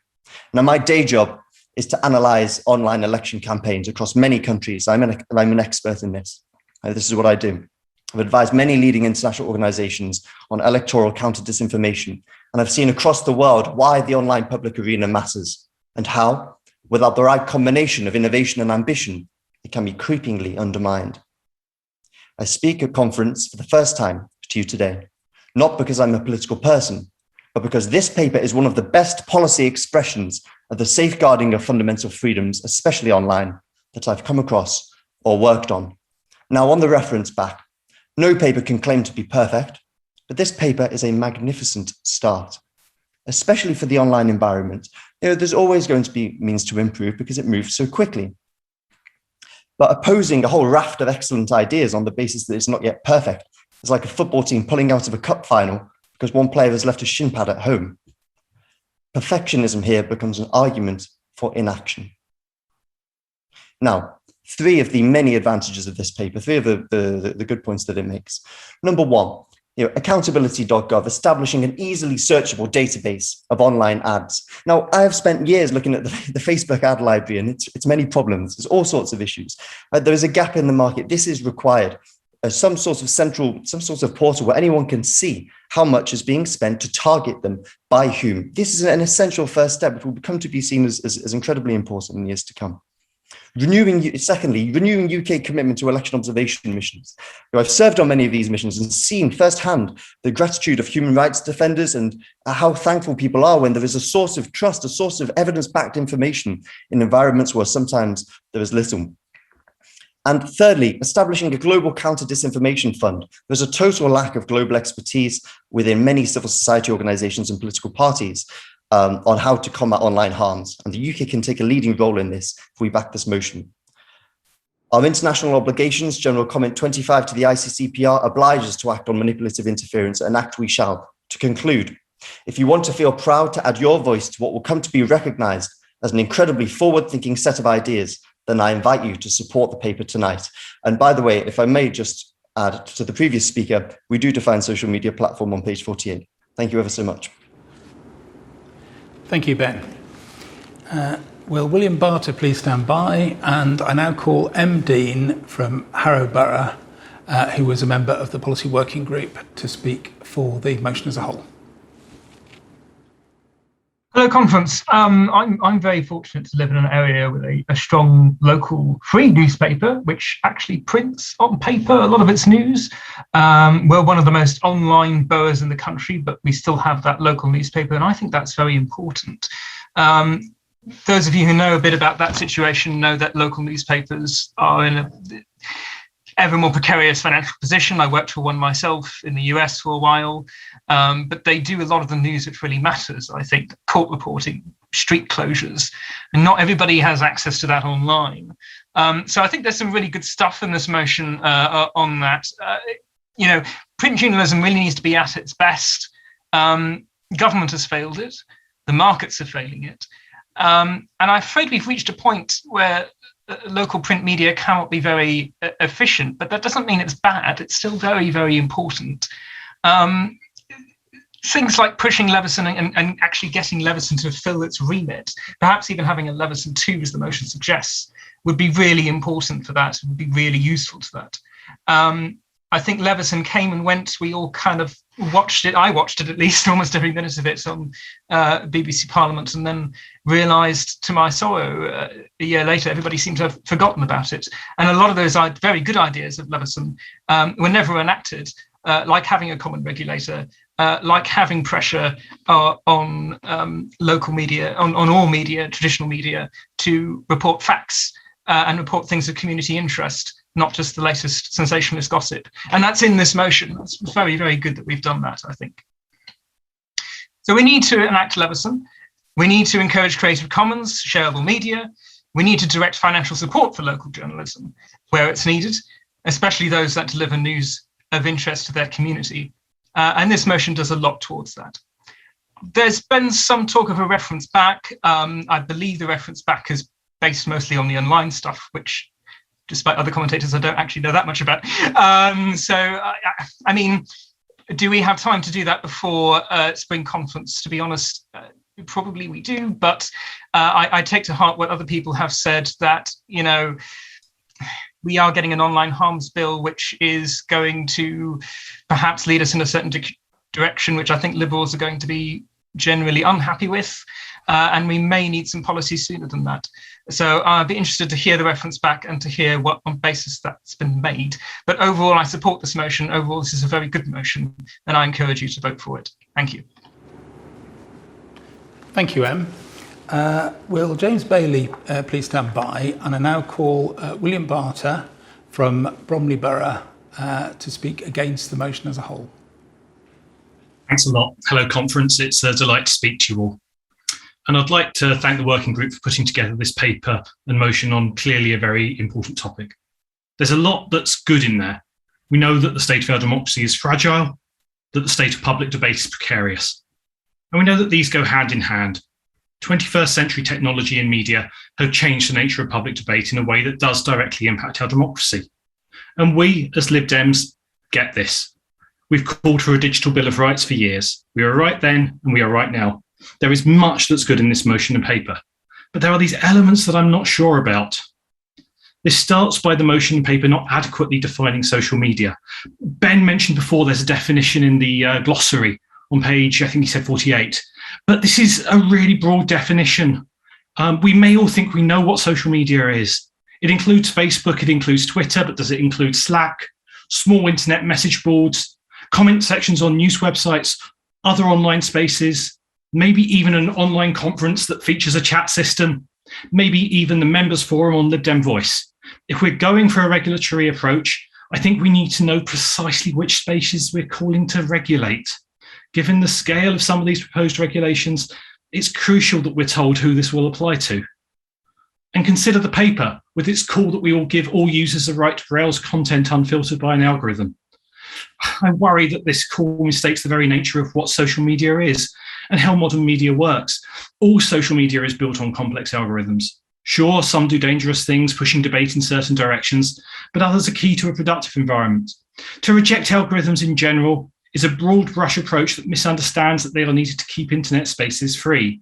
Now, my day job is to analyze online election campaigns across many countries. I'm an expert in this. This is what I do. I've advised many leading international organizations on electoral counter-disinformation, and I've seen across the world why the online public arena matters and how, without the right combination of innovation and ambition, it can be creepingly undermined. I speak at conference for the first time to you today, not because I'm a political person, but because this paper is one of the best policy expressions of the safeguarding of fundamental freedoms, especially online, that I've come across or worked on. Now, on the reference back, no paper can claim to be perfect, but this paper is a magnificent start, especially for the online environment. There's always going to be means to improve because it moves so quickly. But opposing a whole raft of excellent ideas on the basis that it's not yet perfect is like a football team pulling out of a cup final because one player has left a shin pad at home. Perfectionism here becomes an argument for inaction. Now, three of the many advantages of this paper, three of the good points that it makes. Number one, accountability.gov, establishing an easily searchable database of online ads. Now, I have spent years looking at the Facebook ad library, and it's many problems. There's all sorts of issues. There is a gap in the market. This is required. Some sort of portal where anyone can see how much is being spent to target them by whom. This is an essential first step, which will come to be seen as incredibly important in the years to come. Secondly, renewing UK commitment to election observation missions. I've served on many of these missions and seen firsthand the gratitude of human rights defenders and how thankful people are when there is a source of trust, a source of evidence-backed information in environments where sometimes there is little. And thirdly, establishing a global counter-disinformation fund. There's a total lack of global expertise within many civil society organizations and political parties on how to combat online harms. And the UK can take a leading role in this if we back this motion. Our international obligations, General Comment 25 to the ICCPR, obliges to act on manipulative interference, and act we shall. To conclude, if you want to feel proud to add your voice to what will come to be recognized as an incredibly forward-thinking set of ideas, then I invite you to support the paper tonight. And by the way, if I may just add to the previous speaker, we do define social media platform on page 48. Thank you ever so much. Thank you, Ben. Will William Barter please stand by? And I now call M. Dean from Harrow Borough, who was a member of the Policy Working Group, to speak for the motion as a whole. Hello, conference. I'm very fortunate to live in an area with a strong local free newspaper, which actually prints on paper a lot of its news. We're one of the most online boroughs in the country, but we still have that local newspaper, and I think that's very important. Those of you who know a bit about that situation know that local newspapers are in a ever more precarious financial position. I worked for one myself in the US for a while, but they do a lot of the news which really matters. I think court reporting, street closures, and not everybody has access to that online. So I think there's some really good stuff in this motion on that. Print journalism really needs to be at its best. Government has failed it. The markets are failing it. And I'm afraid we've reached a point where local print media cannot be very efficient, but that doesn't mean it's bad. It's still very, very important. Things like pushing Leveson and actually getting Leveson to fill its remit, perhaps even having a Leveson 2, as the motion suggests, would be really important for that, would be really useful to that. I think Leveson came and went. We all kind of watched it. I watched it at least almost every minute of it on BBC Parliament, and then realised to my sorrow a year later, everybody seemed to have forgotten about it. And a lot of those very good ideas of Leveson were never enacted, like having a common regulator, like having pressure on local media, on all media, traditional media, to report facts and report things of community interest, not just the latest sensationalist gossip. And that's in this motion. It's very, very good that we've done that, I think. So we need to enact Leveson. We need to encourage Creative Commons, shareable media. We need to direct financial support for local journalism where it's needed. especially those that deliver news of interest to their community. And this motion does a lot towards that. There's been some talk of a reference back. I believe the reference back is based mostly on the online stuff, which, despite other commentators, I don't actually know that much about. I mean, do we have time to do that before spring conference? To be honest, probably we do, but I take to heart what other people have said, that, you know, we are getting an online harms bill, which is going to perhaps lead us in a certain direction, which I think Liberals are going to be generally unhappy with, and we may need some policy sooner than that. So I'd be interested to hear the reference back and to hear what on basis that's been made. But overall, I support this motion. Overall, this is a very good motion, and I encourage you to vote for it. Thank you. Thank you, Em. Will James Bailey please stand by? And I now call William Barter from Bromley Borough to speak against the motion as a whole. Thanks a lot. Hello, conference. It's a delight to speak to you all. And I'd like to thank the working group for putting together this paper and motion on clearly a very important topic. There's a lot that's good in there. We know that the state of our democracy is fragile, that the state of public debate is precarious. And we know that these go hand in hand. 21st century technology and media have changed the nature of public debate in a way that does directly impact our democracy. And we, as Lib Dems, get this. We've called for a digital Bill of Rights for years. We were right then and we are right now. There is much that's good in this motion and paper, but there are these elements that I'm not sure about. This starts by the motion and paper not adequately defining social media. Ben mentioned before there's a definition in the glossary on page, I think he said 48, but this is a really broad definition. We may all think we know what social media is. It includes Facebook, it includes Twitter, but does it include Slack, small internet message boards, comment sections on news websites, other online spaces, maybe even an online conference that features a chat system, maybe even the members forum on Lib Dem Voice. If we're going for a regulatory approach, I think we need to know precisely which spaces we're calling to regulate. Given the scale of some of these proposed regulations, it's crucial that we're told who this will apply to. And consider the paper with its call that we all give all users the right to browse content unfiltered by an algorithm. I worry that this call mistakes the very nature of what social media is and how modern media works. All social media is built on complex algorithms. Sure, some do dangerous things, pushing debate in certain directions, but others are key to a productive environment. To reject algorithms in general is a broad brush approach that misunderstands that they are needed to keep internet spaces free.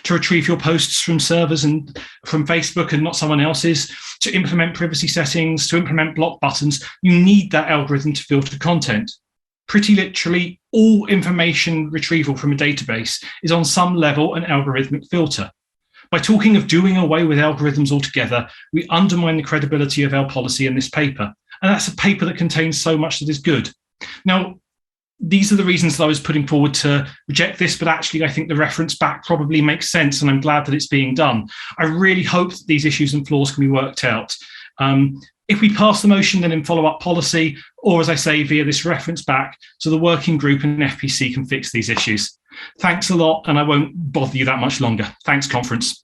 To retrieve your posts from servers and from Facebook and not someone else's, to implement privacy settings, to implement block buttons, you need that algorithm to filter content. Pretty literally, all information retrieval from a database is on some level an algorithmic filter. By talking of doing away with algorithms altogether, we undermine the credibility of our policy in this paper. And that's a paper that contains so much that is good. Now, these are the reasons that I was putting forward to reject this, but actually I think the reference back probably makes sense, and I'm glad that it's being done. I really hope that these issues and flaws can be worked out. If we pass the motion, then in follow-up policy, or as I say, via this reference back, so the working group and FPC can fix these issues. Thanks a lot, and I won't bother you that much longer. Thanks, conference.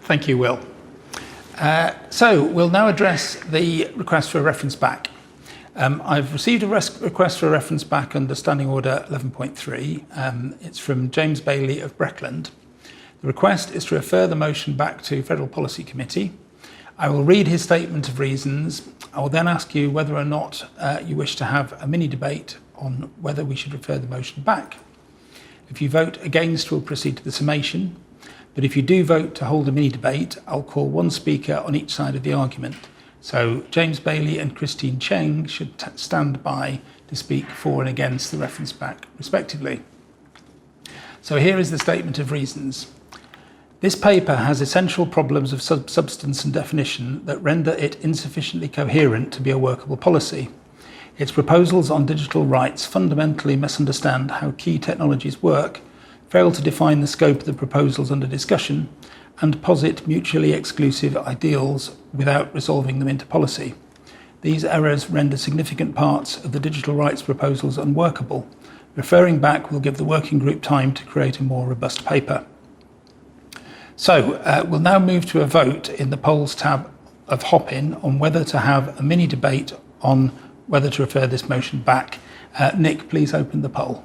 Thank you, Will. So we'll now address the request for a reference back. I've received a request for a reference back under Standing Order 11.3. It's from James Bailey of Breckland. The request is to refer the motion back to Federal Policy Committee. I will read his statement of reasons. I will then ask you whether or not you wish to have a mini debate on whether we should refer the motion back. If you vote against, we'll proceed to the summation. But if you do vote to hold a mini debate, I'll call one speaker on each side of the argument. So James Bailey and Christine Cheng should stand by to speak for and against the reference back, respectively. So here is the statement of reasons. This paper has essential problems of substance and definition that render it insufficiently coherent to be a workable policy. Its proposals on digital rights fundamentally misunderstand how key technologies work, fail to define the scope of the proposals under discussion, and posit mutually exclusive ideals without resolving them into policy. These errors render significant parts of the digital rights proposals unworkable. Referring back will give the working group time to create a more robust paper. So we'll now move to a vote in the polls tab of hop-in on whether to have a mini debate on whether to refer this motion back. Nick, please open the poll.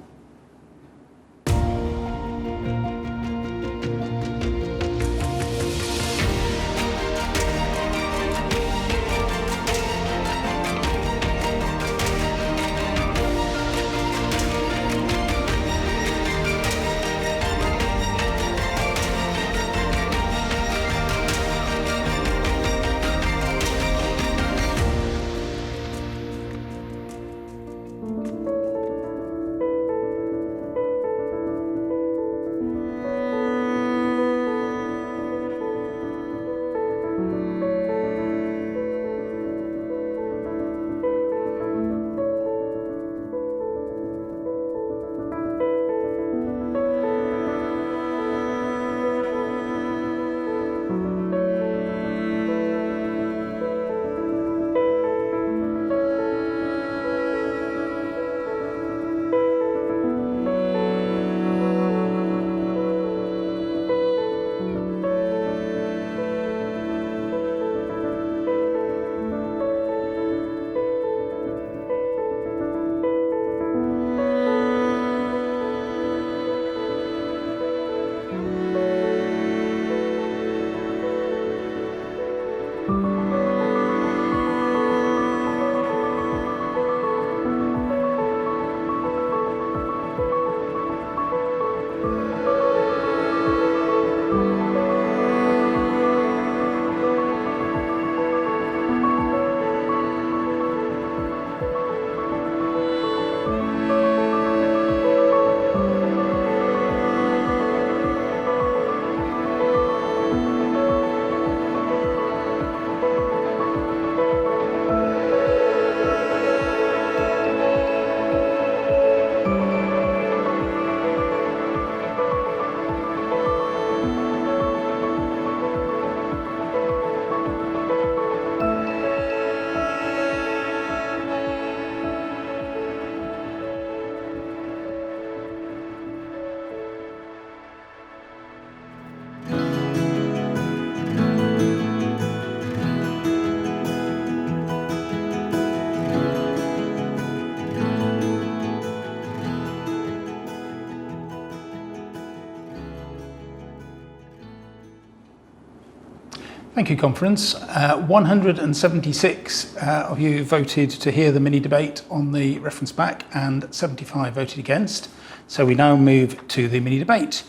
Thank you, conference. 176 of you voted to hear the mini debate on the reference back and 75 voted against. So we now move to the mini debate.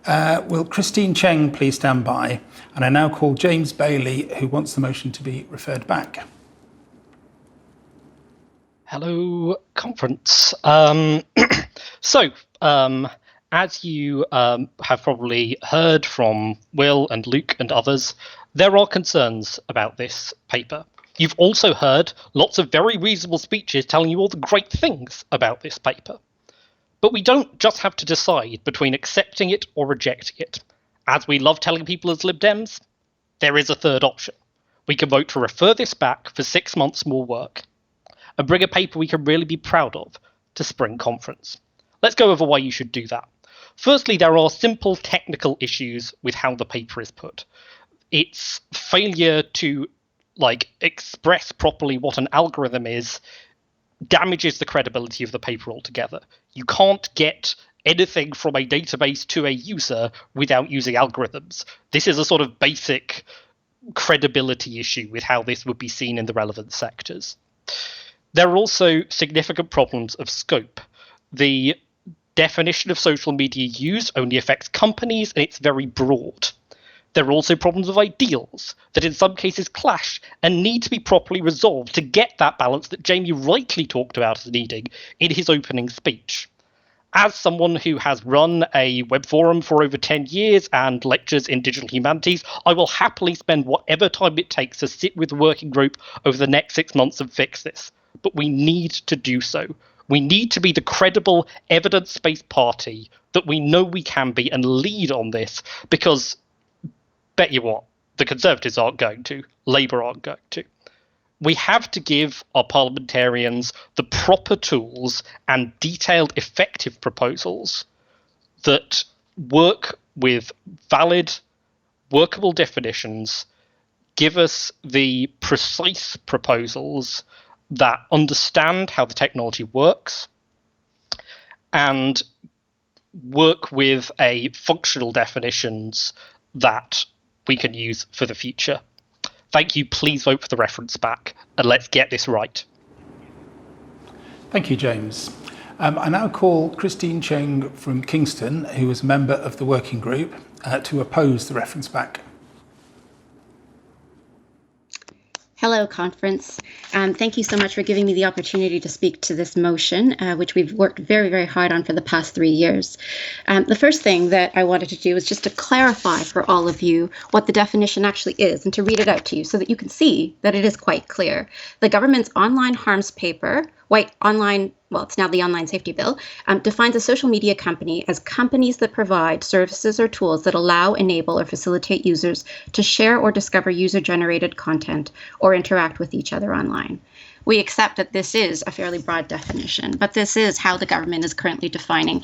Will Christine Cheng please stand by? And I now call James Bailey, who wants the motion to be referred back. Hello, conference. As you have probably heard from Will and Luke and others, there are concerns about this paper. You've also heard lots of very reasonable speeches telling you all the great things about this paper. But we don't just have to decide between accepting it or rejecting it. As we love telling people as Lib Dems, there is a third option. We can vote to refer this back for 6 months more work and bring a paper we can really be proud of to spring conference. Let's go over why you should do that. Firstly, there are simple technical issues with how the paper is put. Its failure to express properly what an algorithm is damages the credibility of the paper altogether. You can't get anything from a database to a user without using algorithms. This is a sort of basic credibility issue with how this would be seen in the relevant sectors. There are also significant problems of scope. The definition of social media used only affects companies, and it's very broad. There are also problems of ideals that in some cases clash and need to be properly resolved to get that balance that Jamie rightly talked about as needing in his opening speech. As someone who has run a web forum for over 10 years and lectures in digital humanities, I will happily spend whatever time it takes to sit with the working group over the next 6 months and fix this. But we need to do so. We need to be the credible, evidence-based party that we know we can be and lead on this, because bet you what, the Conservatives aren't going to, Labour aren't going to. We have to give our parliamentarians the proper tools and detailed, effective proposals that work with valid, workable definitions give us the precise proposals that understand how the technology works and work with a functional definitions that we can use for the future. Thank you. Please vote for the reference back, and let's get this right. Thank you, James. I now call Christine Cheng from Kingston, who is a member of the working group, to oppose the reference back. Hello, conference. Thank you so much for giving me the opportunity to speak to this motion, which we've worked very, very hard on for the past 3 years. The first thing that I wanted to do is just to clarify for all of you what the definition actually is and to read it out to you so that you can see that it is quite clear. The government's online harms paper, it's now the Online Safety Bill, defines a social media company as companies that provide services or tools that allow, enable, or facilitate users to share or discover user-generated content or interact with each other online. We accept that this is a fairly broad definition, but this is how the government is currently defining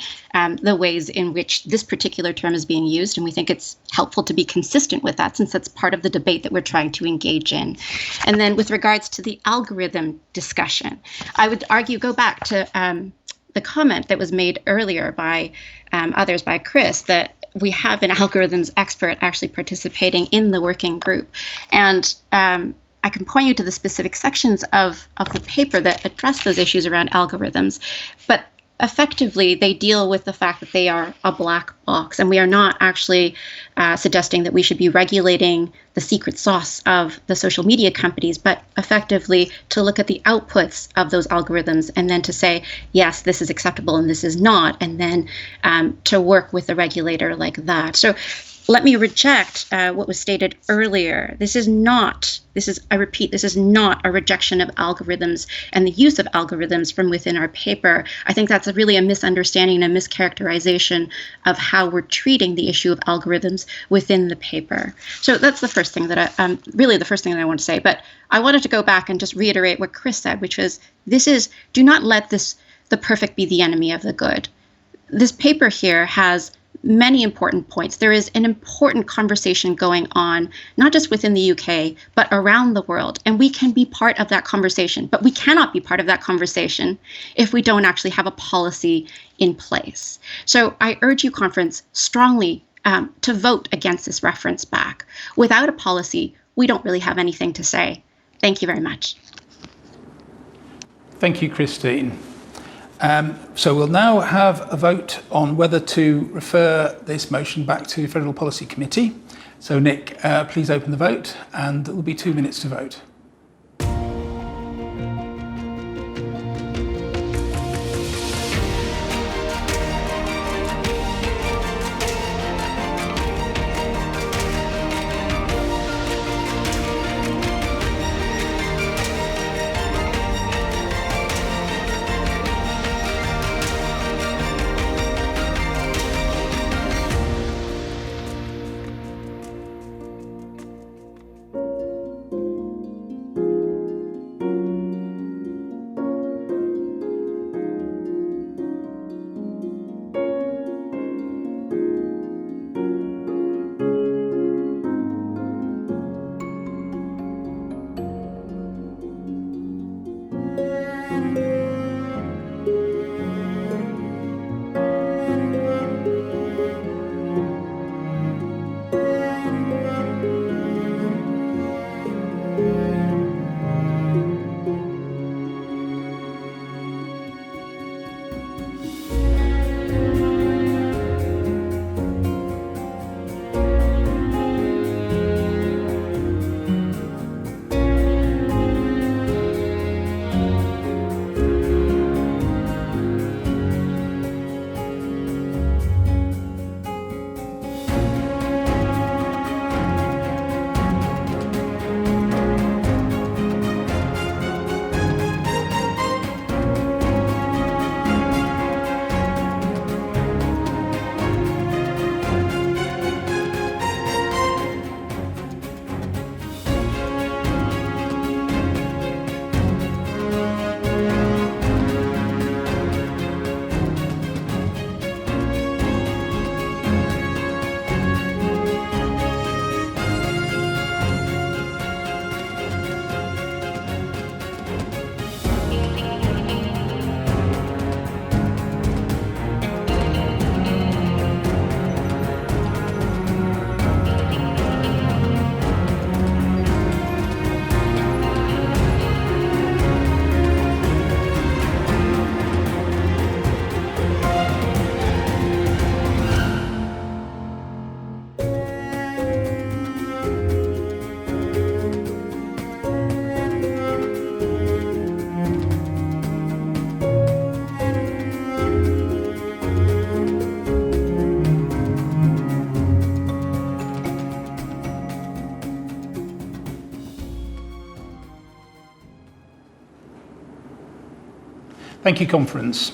the ways in which this particular term is being used, and we think it's helpful to be consistent with that since that's part of the debate that we're trying to engage in. And then with regards to the algorithm discussion, I would argue, go back to the comment that was made earlier by others, by Chris, that we have an algorithms expert actually participating in the working group. And I can point you to the specific sections of the paper that address those issues around algorithms, but effectively they deal with the fact that they are a black box, and we are not actually suggesting that we should be regulating the secret sauce of the social media companies, but effectively to look at the outputs of those algorithms and then to say, yes, this is acceptable and this is not, and then to work with the regulator like that. So let me reject what was stated earlier. This is not a rejection of algorithms and the use of algorithms from within our paper. I think that's really a misunderstanding and a mischaracterization of how we're treating the issue of algorithms within the paper. So that's the first thing that the first thing that I want to say. But I wanted to go back and just reiterate what Chris said, which was, do not let the perfect be the enemy of the good. This paper here has many important points. There is an important conversation going on, not just within the UK, but around the world. And we can be part of that conversation, but we cannot be part of that conversation if we don't actually have a policy in place. So I urge you, conference, strongly to vote against this reference back. Without a policy, we don't really have anything to say. Thank you very much. Thank you, Christine. So we'll now have a vote on whether to refer this motion back to Federal Policy Committee. So Nick, please open the vote, and it will be 2 minutes to vote. Thank you, conference.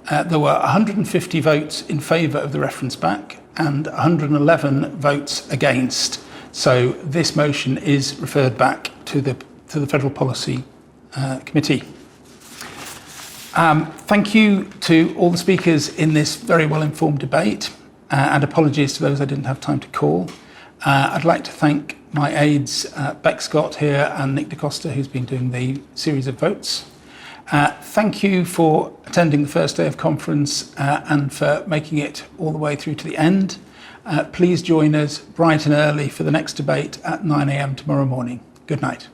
There were 150 votes in favour of the reference back and 111 votes against. So this motion is referred back to the Federal Policy Committee. Thank you to all the speakers in this very well-informed debate, and apologies to those I didn't have time to call. I'd like to thank my aides, Beck Scott here and Nick DaCosta, who's been doing the series of votes. Thank you for attending the first day of conference and for making it all the way through to the end. Please join us bright and early for the next debate at 9 a.m. tomorrow morning. Good night.